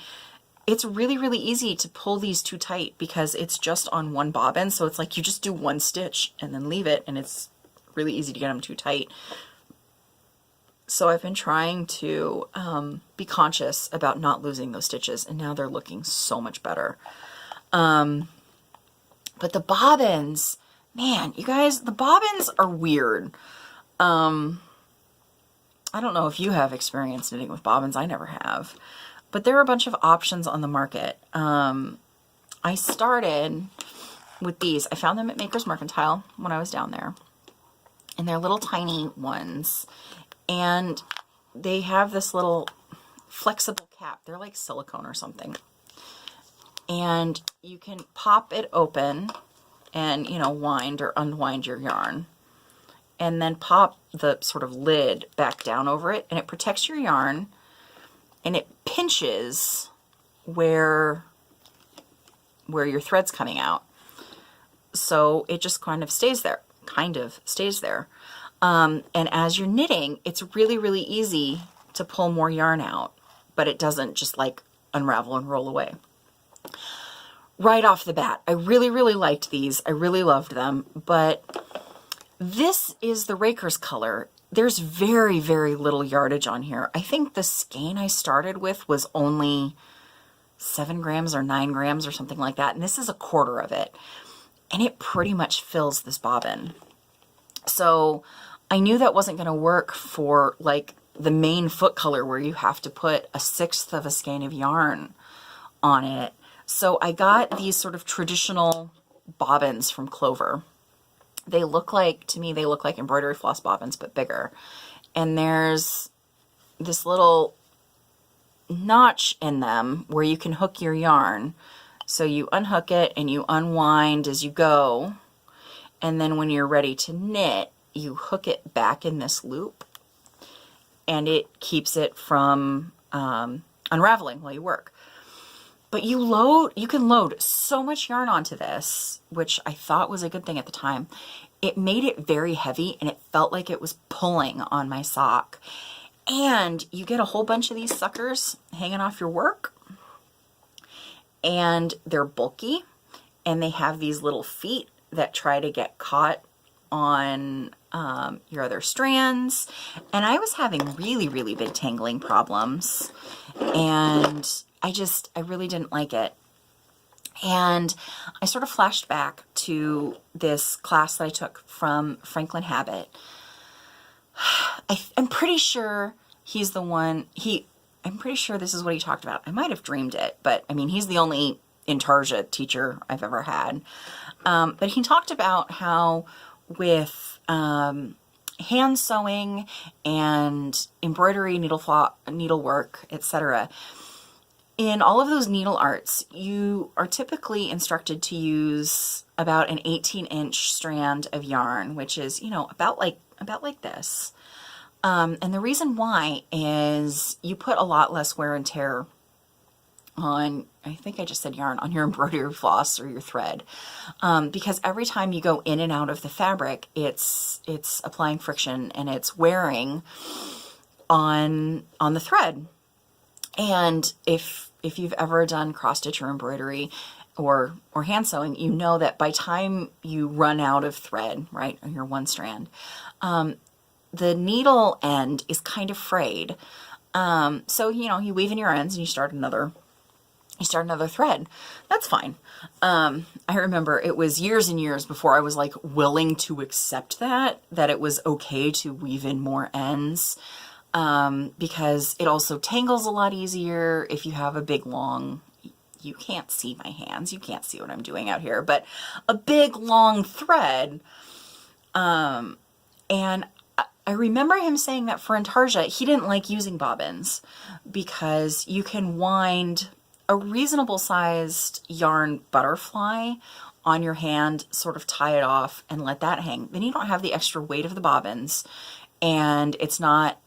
Speaker 1: it's really, really easy to pull these too tight because it's just on one bobbin. So it's like you just do one stitch and then leave it, and it's really easy to get them too tight. So I've been trying to be conscious about not losing those stitches, and now they're looking so much better. But the bobbins, man, you guys, the bobbins are weird. I don't know if you have experience knitting with bobbins. I never have. But there are a bunch of options on the market. I started with these. I found them at Maker's Mercantile when I was down there. And they're little tiny ones. And they have this little flexible cap. They're like silicone or something. And you can pop it open and, you know, wind or unwind your yarn. And then pop the sort of lid back down over it, and it protects your yarn, and it pinches where your thread's coming out. So it just kind of stays there, and as you're knitting, it's really, really easy to pull more yarn out, but it doesn't just like unravel and roll away. Right off the bat, I really, really liked these. I really loved them, but this is the Raker's color. There's very, very little yardage on here. I think the skein I started with was only 7 grams or 9 grams or something like that. And this is a quarter of it. And it pretty much fills this bobbin. So I knew that wasn't going to work for like the main foot color where you have to put 1/6 of a skein of yarn on it. So I got these sort of traditional bobbins from Clover. They look like, to me, they look like embroidery floss bobbins, but bigger. And there's this little notch in them where you can hook your yarn. So you unhook it and you unwind as you go. And then when you're ready to knit, you hook it back in this loop. And it keeps it from unraveling while you work. But you can load so much yarn onto this, which I thought was a good thing at the time. It made it very heavy, and it felt like it was pulling on my sock. And you get a whole bunch of these suckers hanging off your work. And they're bulky, and they have these little feet that try to get caught on your other strands. And I was having really, really big tangling problems. And I really didn't like it. And I sort of flashed back to this class that I took from Franklin Habit. I'm pretty sure he's the one, I'm pretty sure this is what he talked about. I might have dreamed it, but I mean, he's the only Intarsia teacher I've ever had. But he talked about how with hand sewing and embroidery, needlework, etc., in all of those needle arts, you are typically instructed to use about an 18-inch strand of yarn, which is, you know, about like this. And the reason why is you put a lot less wear and tear on, I think I just said yarn, on your embroidery floss or your thread. Because every time you go in and out of the fabric, it's applying friction and it's wearing on the thread. And if you've ever done cross stitch or embroidery or hand sewing, you know that by time you run out of thread, right, on your one strand, the needle end is kind of frayed. So, you know, you weave in your ends and you start another thread. That's fine. I remember it was years and years before I was like willing to accept that it was okay to weave in more ends. Because it also tangles a lot easier if you have a big long, you can't see my hands, you can't see what I'm doing out here, but a big long thread. And I remember him saying that for Intarsia, he didn't like using bobbins because you can wind a reasonable sized yarn butterfly on your hand, sort of tie it off and let that hang. Then you don't have the extra weight of the bobbins, and it's not,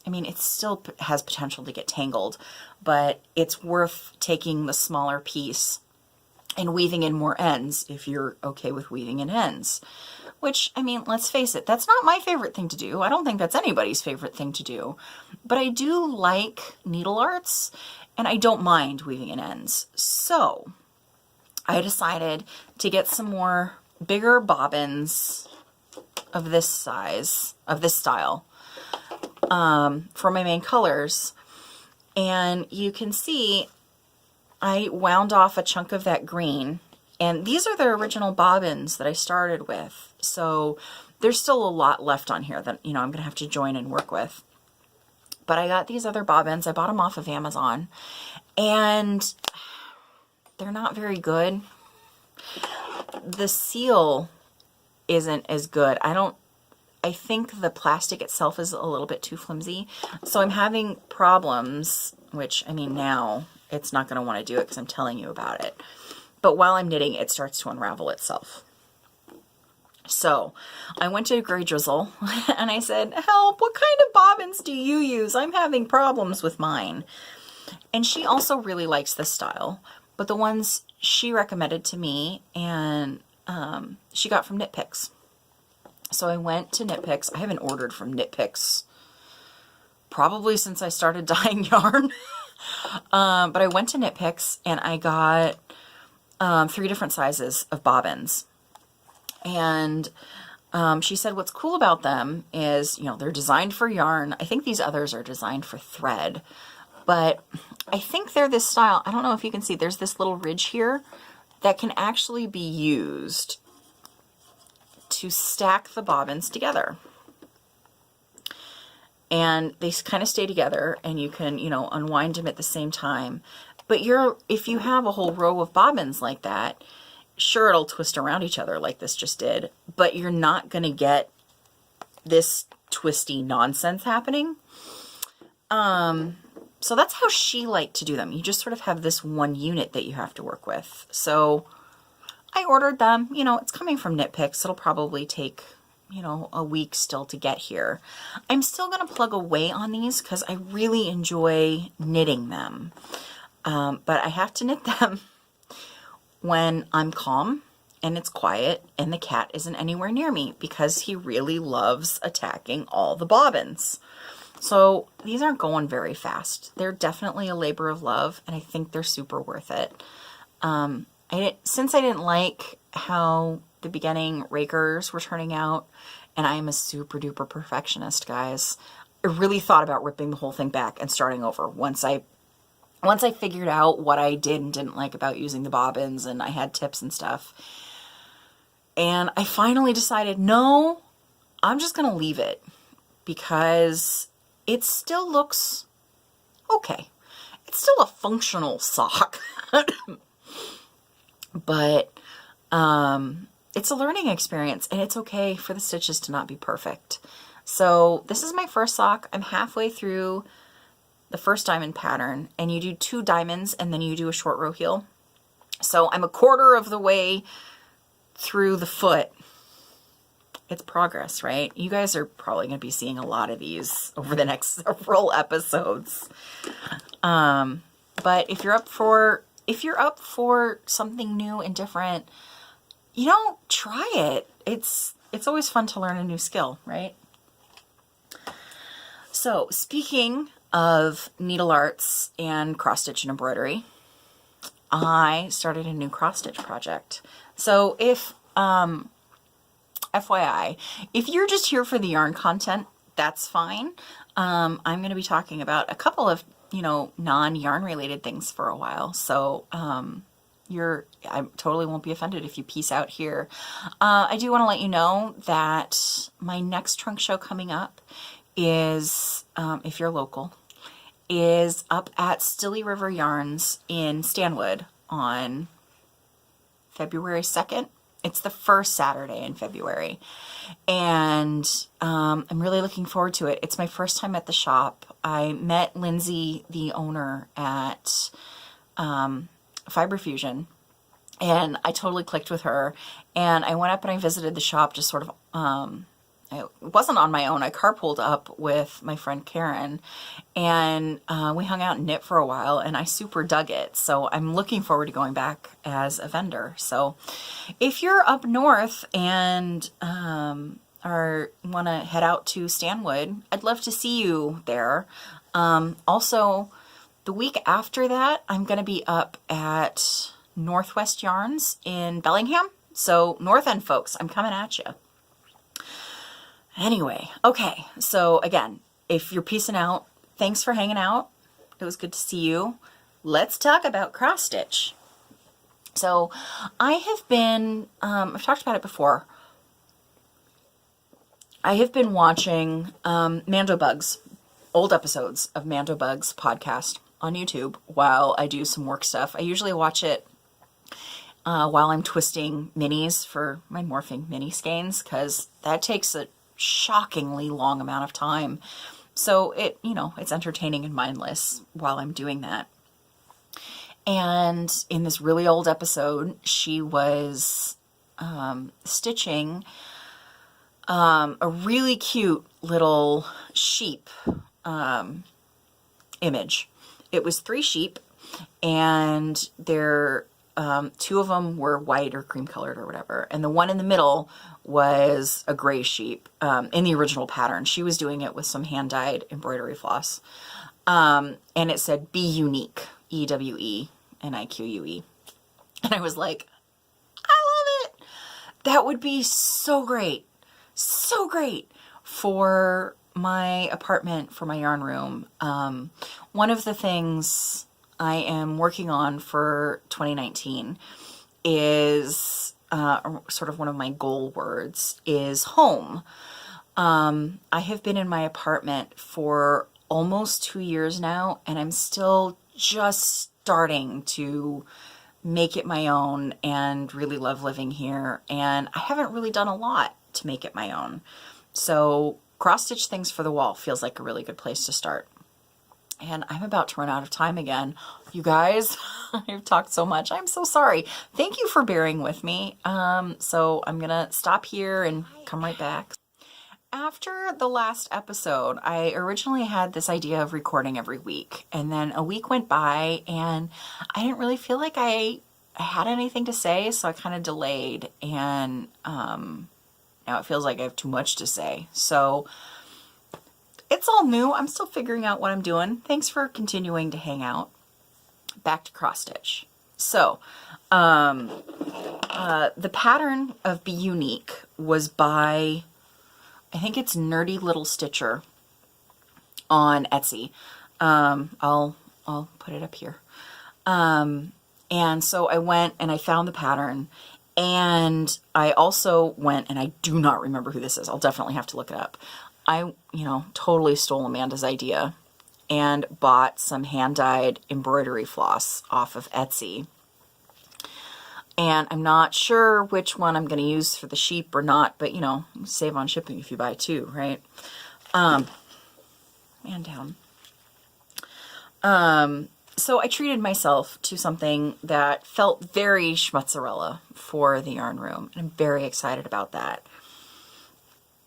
Speaker 1: I mean, it still has potential to get tangled, but it's worth taking the smaller piece and weaving in more ends if you're okay with weaving in ends. Which, I mean, let's face it, that's not my favorite thing to do. I don't think that's anybody's favorite thing to do. But I do like needle arts, and I don't mind weaving in ends. So I decided to get some more bigger bobbins of this size, of this style, for my main colors. And you can see I wound off a chunk of that green, and these are the original bobbins that I started with. So there's still a lot left on here that, you know, I'm going to have to join and work with. But I got these other bobbins. I bought them off of Amazon, and they're not very good. The seal isn't as good. I think the plastic itself is a little bit too flimsy. So I'm having problems, which, I mean, now it's not going to want to do it because I'm telling you about it. But while I'm knitting, it starts to unravel itself. So I went to Grey Drizzle and I said, help, what kind of bobbins do you use? I'm having problems with mine. And she also really likes this style, but the ones she recommended to me and she got from Knit Picks. So I went to Knit Picks. I haven't ordered from Knit Picks probably since I started dyeing yarn. But I went to Knit Picks and I got 3 different sizes of bobbins. And she said what's cool about them is, you know, they're designed for yarn. I think these others are designed for thread. But I think they're this style. I don't know if you can see, there's this little ridge here that can actually be used to stack the bobbins together. And they kind of stay together, and you can, you know, unwind them at the same time. But if you have a whole row of bobbins like that, sure, it'll twist around each other like this just did, but you're not going to get this twisty nonsense happening. So that's how she liked to do them. You just sort of have this one unit that you have to work with. So I ordered them. You know, it's coming from Knit Picks. It'll probably take, you know, a week still to get here. I'm still going to plug away on these because I really enjoy knitting them. But I have to knit them when I'm calm and it's quiet and the cat isn't anywhere near me because he really loves attacking all the bobbins. So these aren't going very fast. They're definitely a labor of love, and I think they're super worth it. Since I didn't like how the beginning rakers were turning out, and I am a super duper perfectionist, guys, I really thought about ripping the whole thing back and starting over once I figured out what I did and didn't like about using the bobbins, and I had tips and stuff. And I finally decided, no, I'm just going to leave it because it still looks okay. It's still a functional sock. But it's a learning experience, and it's okay for the stitches to not be perfect. So this is my first sock. I'm halfway through the first diamond pattern, and you do 2 diamonds and then you do a short row heel. So I'm a quarter of the way through the foot. It's progress, right? You guys are probably going to be seeing a lot of these over the next several episodes. But if you're up for something new and different, you know, try it. It's always fun to learn a new skill, right? So speaking of needle arts and cross stitch and embroidery, I started a new cross stitch project. So if FYI, if you're just here for the yarn content, that's fine. I'm going to be talking about a couple of, you know, non-yarn related things for a while. So I totally won't be offended if you peace out here. I do want to let you know that my next trunk show coming up is, if you're local, is up at Stilly River Yarns in Stanwood on February 2nd. It's the first Saturday in February, and I'm really looking forward to it. It's my first time at the shop. I met Lindsay, the owner, at Fiber Fusion, And I totally clicked with her. And I went up and I visited the shop just sort of, it wasn't on my own. I carpooled up with my friend Karen, and we hung out and knit for a while, and I super dug it. So I'm looking forward to going back as a vendor. So if you're up north and or want to head out to Stanwood, I'd love to see you there. Also, the week after that, I'm going to be up at Northwest Yarns in Bellingham. So North End folks, I'm coming at you. Anyway, okay, so again, if you're peacing out, thanks for hanging out. It was good to see you. Let's talk about cross stitch. So I have been, I've talked about it before. I have been watching Mando Bugs, old episodes of Mando Bugs podcast on YouTube while I do some work stuff. I usually watch it while I'm twisting minis for my morphing mini skeins, because that takes a shockingly long amount of time. So it's entertaining and mindless while I'm doing that. And in this really old episode, she was stitching a really cute little sheep image. It was 3 sheep, and they're two of them were white or cream colored or whatever, and the one in the middle was a gray sheep in the original pattern. She was doing it with some hand-dyed embroidery floss, and it said "Be unique," EWENIQUE, and I was like, I love it. That would be so great for my apartment, for my yarn room. One of the things I am working on for 2019 is sort of one of my goal words is home. I have been in my apartment for almost 2 years now, and I'm still just starting to make it my own and really love living here. And I haven't really done a lot to make it my own. So cross stitch things for the wall feels like a really good place to start. And I'm about to run out of time again. You guys, I've talked so much. I'm so sorry. Thank you for bearing with me. So I'm going to stop here and come right back. After the last episode, I originally had this idea of recording every week. And then a week went by and I didn't really feel like I had anything to say. So I kind of delayed. And now it feels like I have too much to say. So it's all new. I'm still figuring out what I'm doing. Thanks for continuing to hang out. Back to cross stitch. So, the pattern of Be Unique was by, I think it's Nerdy Little Stitcher on Etsy. I'll put it up here. And so I went and I found the pattern, and I also went, and I do not remember who this is. I'll definitely have to look it up. I, totally stole Amanda's idea and bought some hand-dyed embroidery floss off of Etsy. And I'm not sure which one I'm going to use for the sheep or not, but, save on shipping if you buy 2, right? Man down. So I treated myself to something that felt very Schmutzerella for the yarn room, and I'm very excited about that.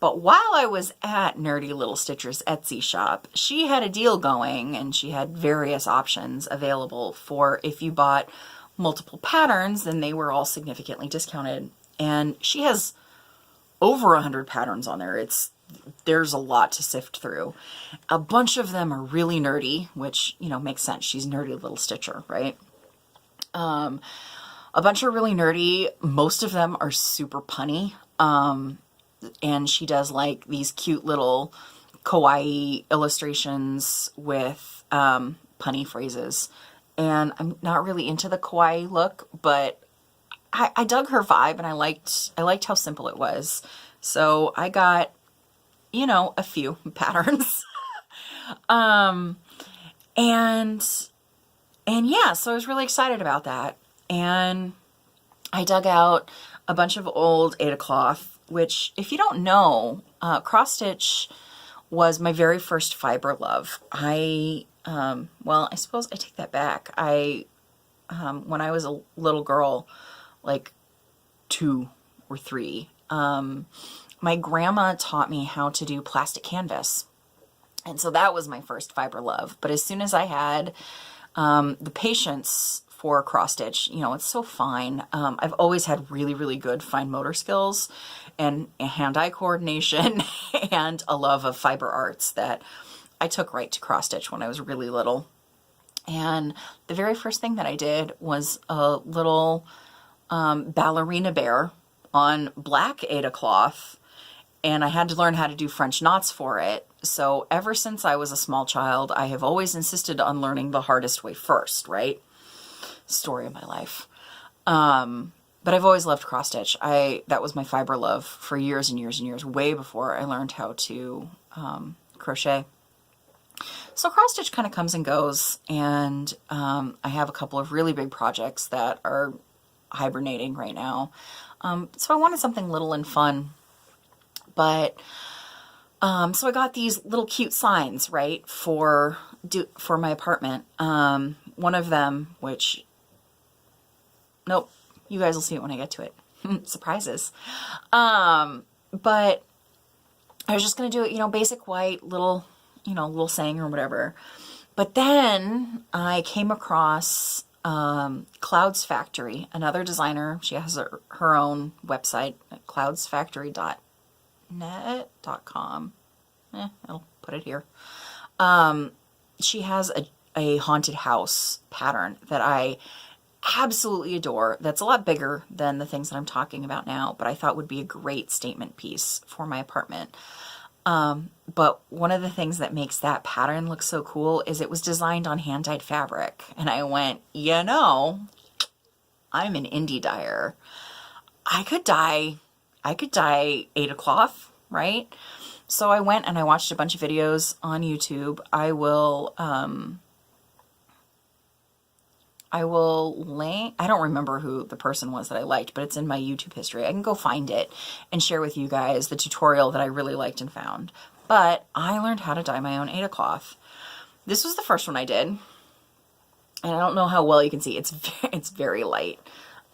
Speaker 1: But while I was at Nerdy Little Stitcher's Etsy shop, she had a deal going, and she had various options available for if you bought multiple patterns, then they were all significantly discounted. And she has over 100 patterns on there. There's a lot to sift through. A bunch of them are really nerdy, which, makes sense. She's Nerdy Little Stitcher, right? A bunch are really nerdy. Most of them are super punny. And she does like these cute little kawaii illustrations with punny phrases. And I'm not really into the kawaii look, but I dug her vibe, and I liked how simple it was. So I got, a few patterns. And yeah, so I was really excited about that. And I dug out a bunch of old Ada cloth, which, if you don't know, cross stitch was my very first fiber love. Well, I suppose I take that back. When I was a little girl, like 2 or 3. My grandma taught me how to do plastic canvas. And so that was my first fiber love. But as soon as I had the patience for cross stitch, you know, it's so fine. I've always had really, really good fine motor skills and hand-eye coordination and a love of fiber arts that I took right to cross stitch when I was really little. And the very first thing that I did was a little ballerina bear on black Aida cloth, and I had to learn how to do French knots for it. So ever since I was a small child, I have always insisted on learning the hardest way first, right? Story of my life. But I've always loved cross stitch. That was my fiber love for years and years and years, way before I learned how to crochet. So cross stitch kind of comes and goes, and I have a couple of really big projects that are hibernating right now. So I wanted something little and fun. But so I got these little cute signs, right, for my apartment. One of them, which, nope, you guys will see it when I get to it. Surprises. But I was just going to do it, you know, basic white, little saying or whatever. But then I came across Clouds Factory, another designer. She has her own website at cloudsfactory.net.com. I'll put it here. She has a haunted house pattern that I absolutely adore. That's a lot bigger than the things that I'm talking about now, but I thought would be a great statement piece for my apartment. But one of the things that makes that pattern look so cool is it was designed on hand-dyed fabric. And I went, you know, I'm an indie dyer. I could dye Aida cloth, right? So I went and I watched a bunch of videos on YouTube. I will link, I don't remember who the person was that I liked, but it's in my YouTube history. I can go find it and share with you guys the tutorial that I really liked and found. But I learned how to dye my own Aida cloth. This was the first one I did. And I don't know how well you can see. It's very light.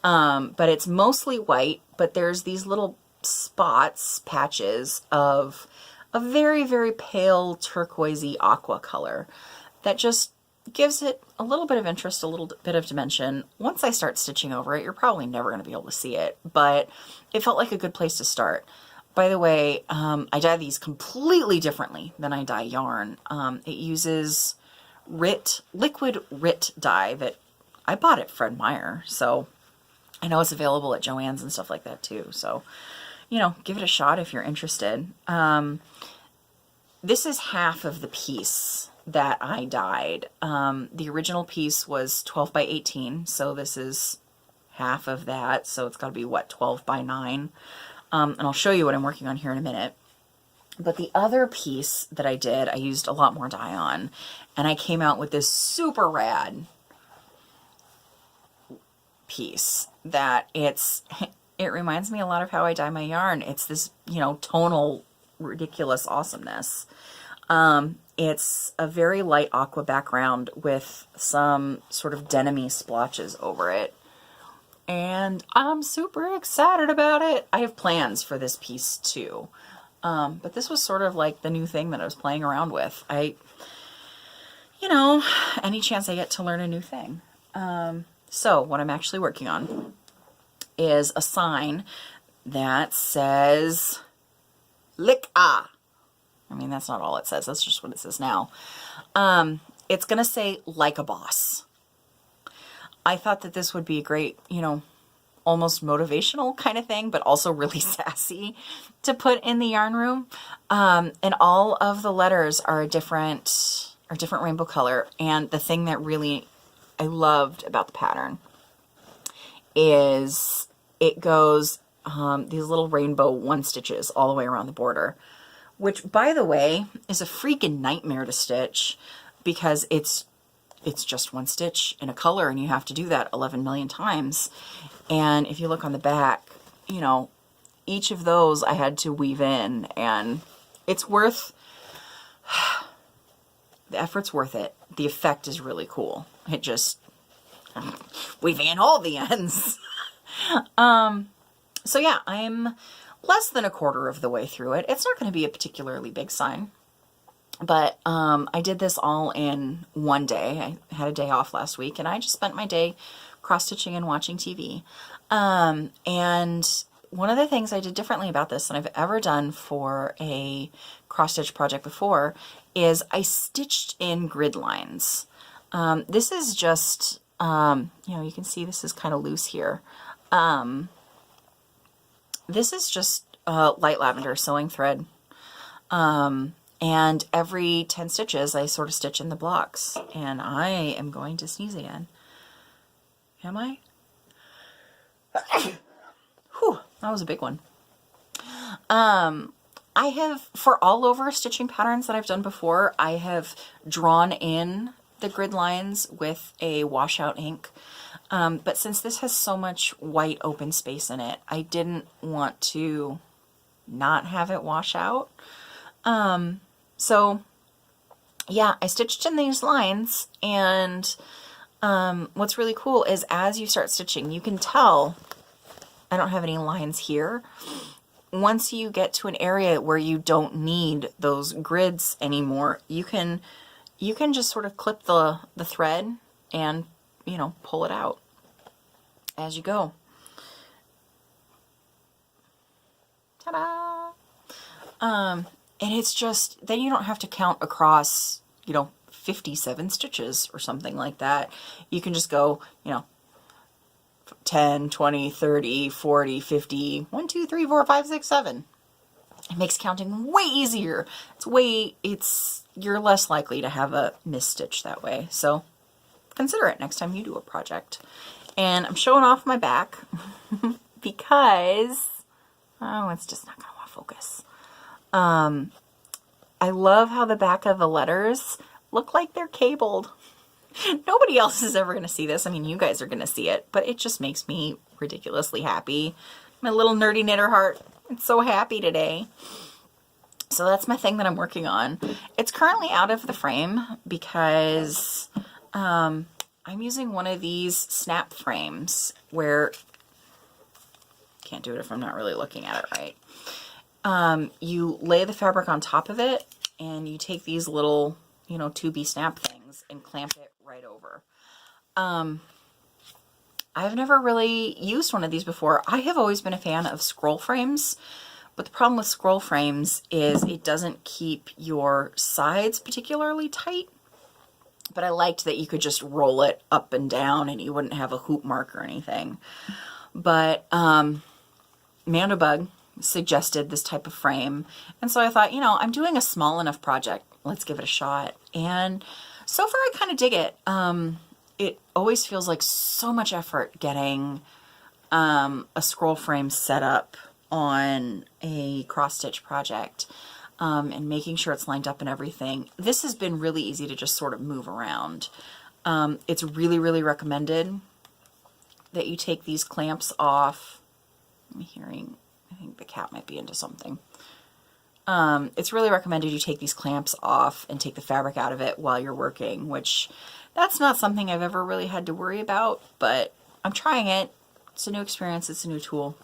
Speaker 1: But it's mostly white, but there's these little spots, patches of a very, very pale turquoisey aqua color that just gives it a little bit of interest, a little bit of dimension. Once I start stitching over it, you're probably never going to be able to see it, but it felt like a good place to start. By the way, I dye these completely differently than I dye yarn. It uses liquid RIT dye that I bought at Fred Meyer, so I know it's available at Joann's and stuff like that too. So, you know, give it a shot if you're interested. This is half of the piece that I dyed. The original piece was 12 by 18, so this is half of that, so it's got to be, what, 12 by 9? And I'll show you what I'm working on here in a minute. But the other piece that I did, I used a lot more dye on, and I came out with this super rad piece that it reminds me a lot of how I dye my yarn. It's this, you know, tonal, ridiculous awesomeness. It's a very light aqua background with some sort of denim-y splotches over it. And I'm super excited about it. I have plans for this piece too. But this was sort of like the new thing that I was playing around with. You know, any chance I get to learn a new thing. So what I'm actually working on is a sign that says, lick ah. I mean, that's not all it says. That's just what it says now. It's going to say, like a boss. I thought that this would be a great, you know, almost motivational kind of thing, but also really sassy to put in the yarn room. And all of the letters are a different rainbow color. And the thing that really I loved about the pattern is it goes these little rainbow one stitches all the way around the border, which, by the way, is a freaking nightmare to stitch because it's just one stitch in a color and you have to do that 11 million times. And if you look on the back, you know, each of those I had to weave in, and it's worth, the effort's worth it. The effect is really cool. It just, weaving in all the ends. So yeah, I'm less than a quarter of the way through it. It's not going to be a particularly big sign, but I did this all in one day. I had a day off last week, and I just spent my day cross-stitching and watching TV. And one of the things I did differently about this than I've ever done for a cross-stitch project before is I stitched in grid lines. This is just, you can see this is kind of loose here. This is just light lavender sewing thread. And every 10 stitches, I sort of stitch in the blocks. And I am going to sneeze again. Am I? Whew, that was a big one. I have, for all over stitching patterns that I've done before, I have drawn in the grid lines with a washout ink. But since this has so much white open space in it, I didn't want to not have it wash out. So yeah, I stitched in these lines, and what's really cool is as you start stitching, you can tell I don't have any lines here. Once you get to an area where you don't need those grids anymore, you can just sort of clip the thread and, pull it out as you go. Ta-da! And it's just, then you don't have to count across, 57 stitches or something like that. You can just go, 10, 20, 30, 40, 50, 1, 2, 3, 4, 5, 6, 7. It makes counting way easier. You're less likely to have a misstitch that way. So consider it next time you do a project. And I'm showing off my back because, it's just not going to want to focus. I love how the back of the letters look like they're cabled. Nobody else is ever going to see this. I mean, you guys are going to see it, but it just makes me ridiculously happy. My little nerdy knitter heart, it's so happy today. So that's my thing that I'm working on. It's currently out of the frame because I'm using one of these snap frames where, can't do it if I'm not really looking at it right. You lay the fabric on top of it, and you take these little, 2B snap things and clamp it right over. I've never really used one of these before. I have always been a fan of scroll frames, but the problem with scroll frames is it doesn't keep your sides particularly tight. But I liked that you could just roll it up and down and you wouldn't have a hoop mark or anything. But Mandobug suggested this type of frame, and so I thought, I'm doing a small enough project, let's give it a shot. And so far I kind of dig it. It always feels like so much effort getting a scroll frame set up on a cross stitch project, and making sure it's lined up and everything. This has been really easy to just sort of move around. It's really, really recommended that you take these clamps off. I think the cat might be into something. It's really recommended you take these clamps off and take the fabric out of it while you're working, which that's not something I've ever really had to worry about, but I'm trying it. It's a new experience. It's a new tool.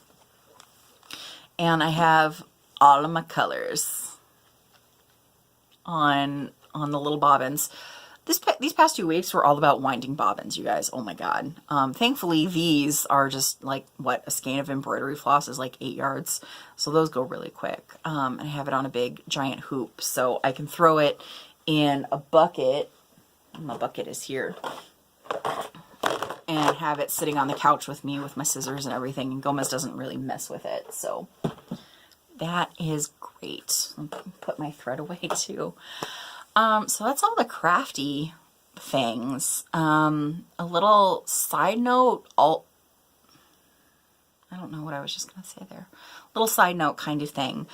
Speaker 1: And I have all of my colors on the little bobbins. These past 2 weeks were all about winding bobbins, you guys. Oh my God. Thankfully, these are just like, a skein of embroidery floss is like 8 yards. So those go really quick. And I have it on a big giant hoop, so I can throw it in a bucket. My bucket is here. And have it sitting on the couch with me with my scissors and everything. And Gomez doesn't really mess with it. So that is great. I'll put my thread away too. So that's all the crafty things. A little side note, I don't know what I was just going to say there. Little side note kind of thing,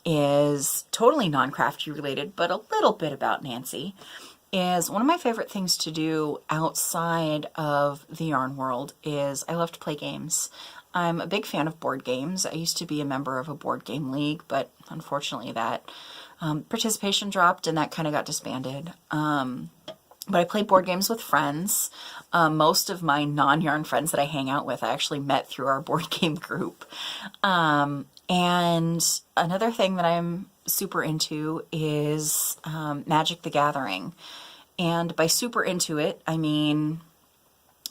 Speaker 1: is totally non-crafty related, but a little bit about Nancy, is one of my favorite things to do outside of the yarn world is I love to play games. I'm a big fan of board games. I used to be a member of a board game league, but unfortunately that participation dropped and that kind of got disbanded. But I play board games with friends. Most of my non-yarn friends that I hang out with, I actually met through our board game group. And another thing that I'm super into is Magic the Gathering. And by super into it, I mean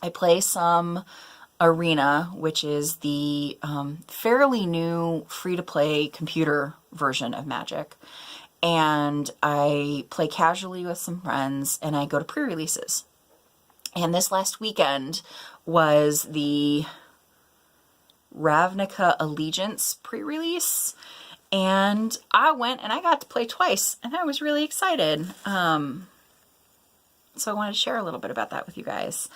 Speaker 1: I play some Arena, which is the fairly new free-to-play computer version of Magic. And I play casually with some friends, and I go to pre-releases. And this last weekend was the Ravnica Allegiance pre-release, and I went and I got to play twice, and I was really excited. So I wanted to share a little bit about that with you guys.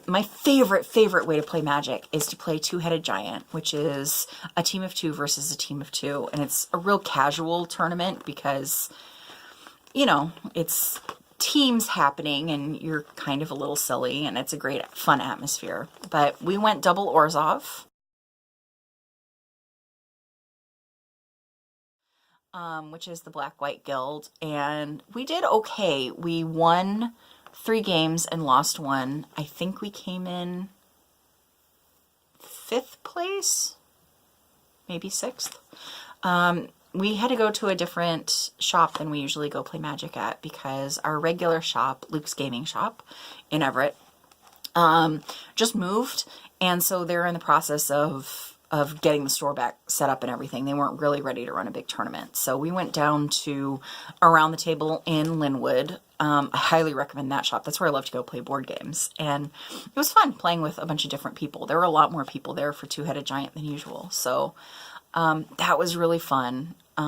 Speaker 1: My favorite way to play Magic is to play Two-Headed Giant, which is a team of 2 versus a team of 2. And it's a real casual tournament because, you know, it's teams happening and you're kind of a little silly and it's a great fun atmosphere. But we went double Orzhov. Which is the Black-White Guild. And we did okay. We won 3 games and lost 1. I think we came in 5th place, maybe 6th. We had to go to a different shop than we usually go play Magic at because our regular shop, Luke's Gaming Shop in Everett, just moved. And so they're in the process of getting the store back set up and everything. They weren't really ready to run a big tournament. So we went down to Around the Table in Linwood. I highly recommend that shop. That's where I love to go play board games. And it was fun playing with a bunch of different people. There were a lot more people there for Two-Headed Giant than usual. So that was really fun. We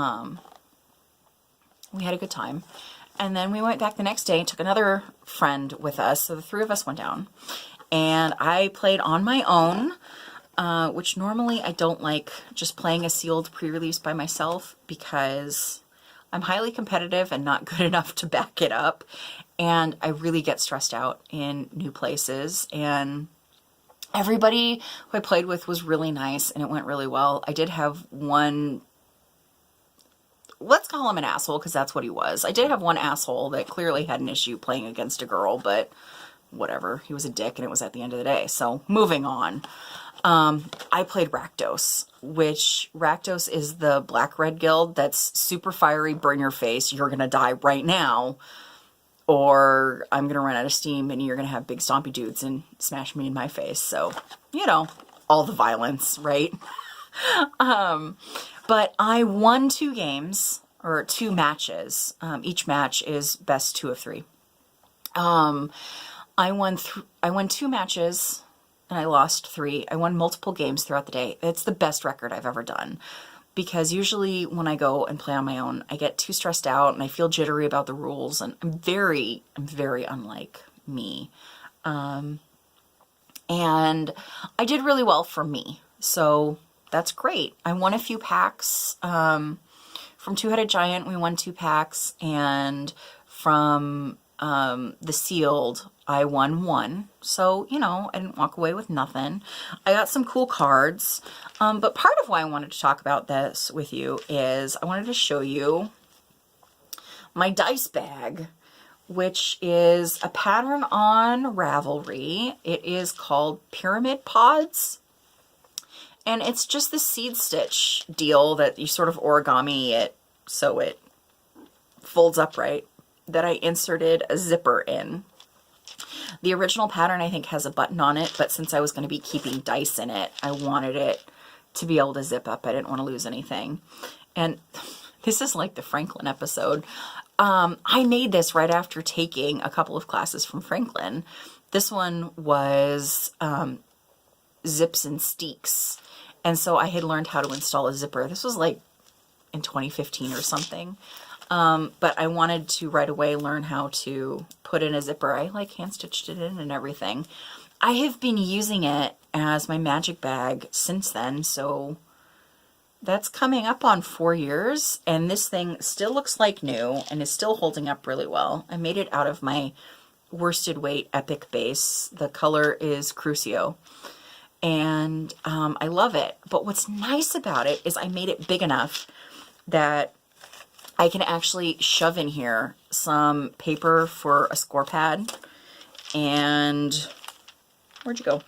Speaker 1: had a good time. And then we went back the next day and took another friend with us. So the 3 of us went down. And I played on my own. Which normally I don't like just playing a sealed pre-release by myself because I'm highly competitive and not good enough to back it up. And I really get stressed out in new places. And everybody who I played with was really nice and it went really well. I did have one, let's call him an asshole because that's what he was. I did have one asshole that clearly had an issue playing against a girl, but whatever. He was a dick and it was at the end of the day. So moving on. I played Rakdos, which Rakdos is the Black-Red Guild that's super fiery, burn your face, you're going to die right now, or I'm going to run out of steam and you're going to have big stompy dudes and smash me in my face. So, you know, all the violence, right? But I won 2 games, or 2 matches. Each match is best 2 of 3. I won 2 matches. And I lost 3. I won multiple games throughout the day. It's the best record I've ever done. Because usually when I go and play on my own, I get too stressed out and I feel jittery about the rules. And I'm very unlike me. And I did really well for me. So that's great. I won a few packs. From Two-Headed Giant, we won 2 packs. And from the sealed, I won 1. So, you know, I didn't walk away with nothing. I got some cool cards. But part of why I wanted to talk about this with you is I wanted to show you my dice bag, which is a pattern on Ravelry. It is called Pyramid Pods. And it's just the seed stitch deal that you sort of origami it so it folds upright, that I inserted a zipper in. The original pattern, I think, has a button on it, but since I was going to be keeping dice in it, I wanted it to be able to zip up. I didn't want to lose anything. And this is like the Franklin episode. I made this right after taking a couple of classes from Franklin. This one was zips and steeks. And so I had learned how to install a zipper. This was like in 2015 or something. But I wanted to right away learn how to put in a zipper. I like hand stitched it in and everything. I have been using it as my magic bag since then. So that's coming up on 4 years. And this thing still looks like new and is still holding up really well. I made it out of my worsted weight Epic base. The color is Crucio. And I love it. But what's nice about it is I made it big enough that I can actually shove in here some paper for a score pad, and where'd you go?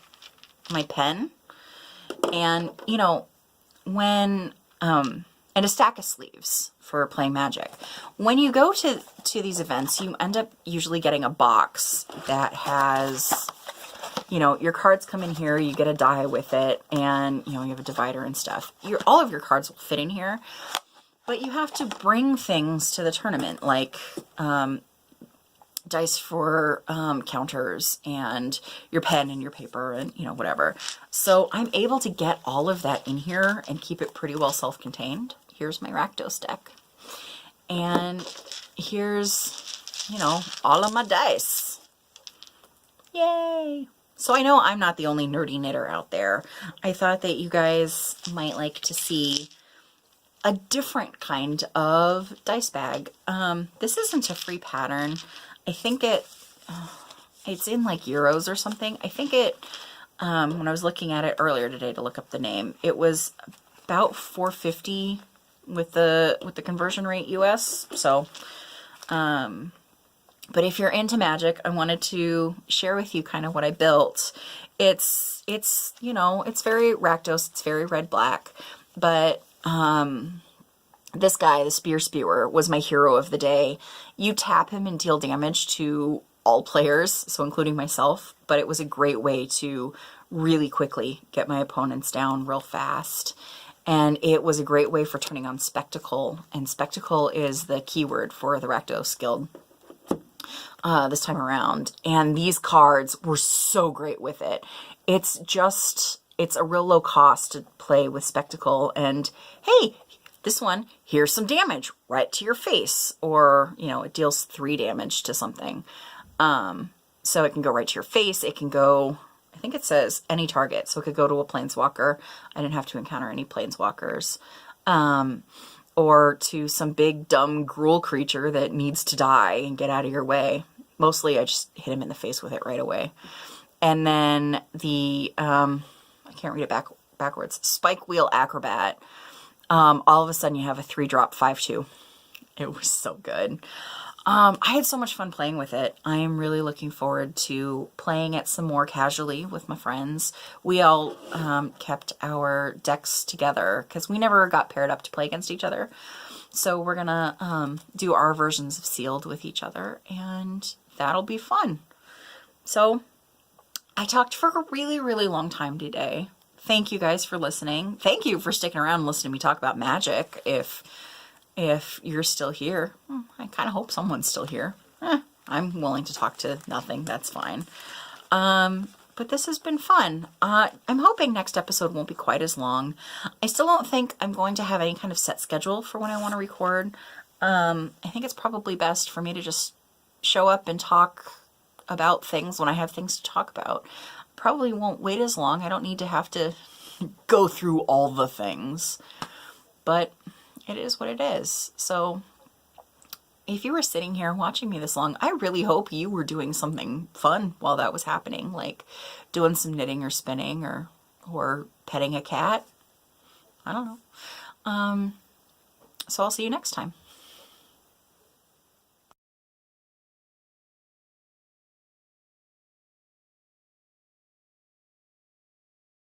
Speaker 1: My pen. And, you know, when, and a stack of sleeves for playing Magic. When you go to these events, you end up usually getting a box that has, you know, your cards come in here, you get a die with it, and, you know, you have a divider and stuff. All of your cards will fit in here, but you have to bring things to the tournament, like, dice for counters and your pen and your paper and, you know, whatever. So I'm able to get all of that in here and keep it pretty well self-contained. Here's my Rakdos deck. And here's, you know, all of my dice. Yay! So I know I'm not the only nerdy knitter out there. I thought that you guys might like to see a different kind of dice bag. This isn't a free pattern. I think it's in like euros or something. I think when I was looking at it earlier today to look up the name, it was about $4.50 with the conversion rate US. So, but if you're into Magic, I wanted to share with you kind of what I built. It's you know, it's very Rakdos, it's very red-black, but this guy, the Spear Spewer, was my hero of the day. You tap him and deal damage to all players, so including myself, but it was a great way to really quickly get my opponents down real fast. And it was a great way for turning on Spectacle, and Spectacle is the keyword for the Rakdos Guild this time around. And these cards were so great with it. It's a real low cost to play with Spectacle, and hey, this one, here's some damage right to your face, or, you know, it deals 3 damage to something. So it can go right to your face. It can go, I think it says any target, so it could go to a planeswalker. I didn't have to encounter any planeswalkers. Or to some big, dumb Gruul creature that needs to die and get out of your way. Mostly I just hit him in the face with it right away. And then the, I can't read it backwards, Spike Wheel Acrobat. All of a sudden you have a 3-drop 5/2. It was so good. I had so much fun playing with it. I am really looking forward to playing it some more casually with my friends. We all kept our decks together because we never got paired up to play against each other. So we're gonna do our versions of Sealed with each other, and that'll be fun. So I talked for a really, really long time today. Thank you guys for listening. Thank you for sticking around and listening to me talk about Magic. If you're still here, I kind of hope someone's still here. I'm willing to talk to nothing. That's fine. But this has been fun. I'm hoping next episode won't be quite as long. I still don't think I'm going to have any kind of set schedule for when I want to record. I think it's probably best for me to just show up and talk about things when I have things to talk about. Probably won't wait as long. I don't need to have to go through all the things. But it is what it is. So if you were sitting here watching me this long, I really hope you were doing something fun while that was happening, like doing some knitting or spinning or petting a cat. I don't know. So I'll see you next time.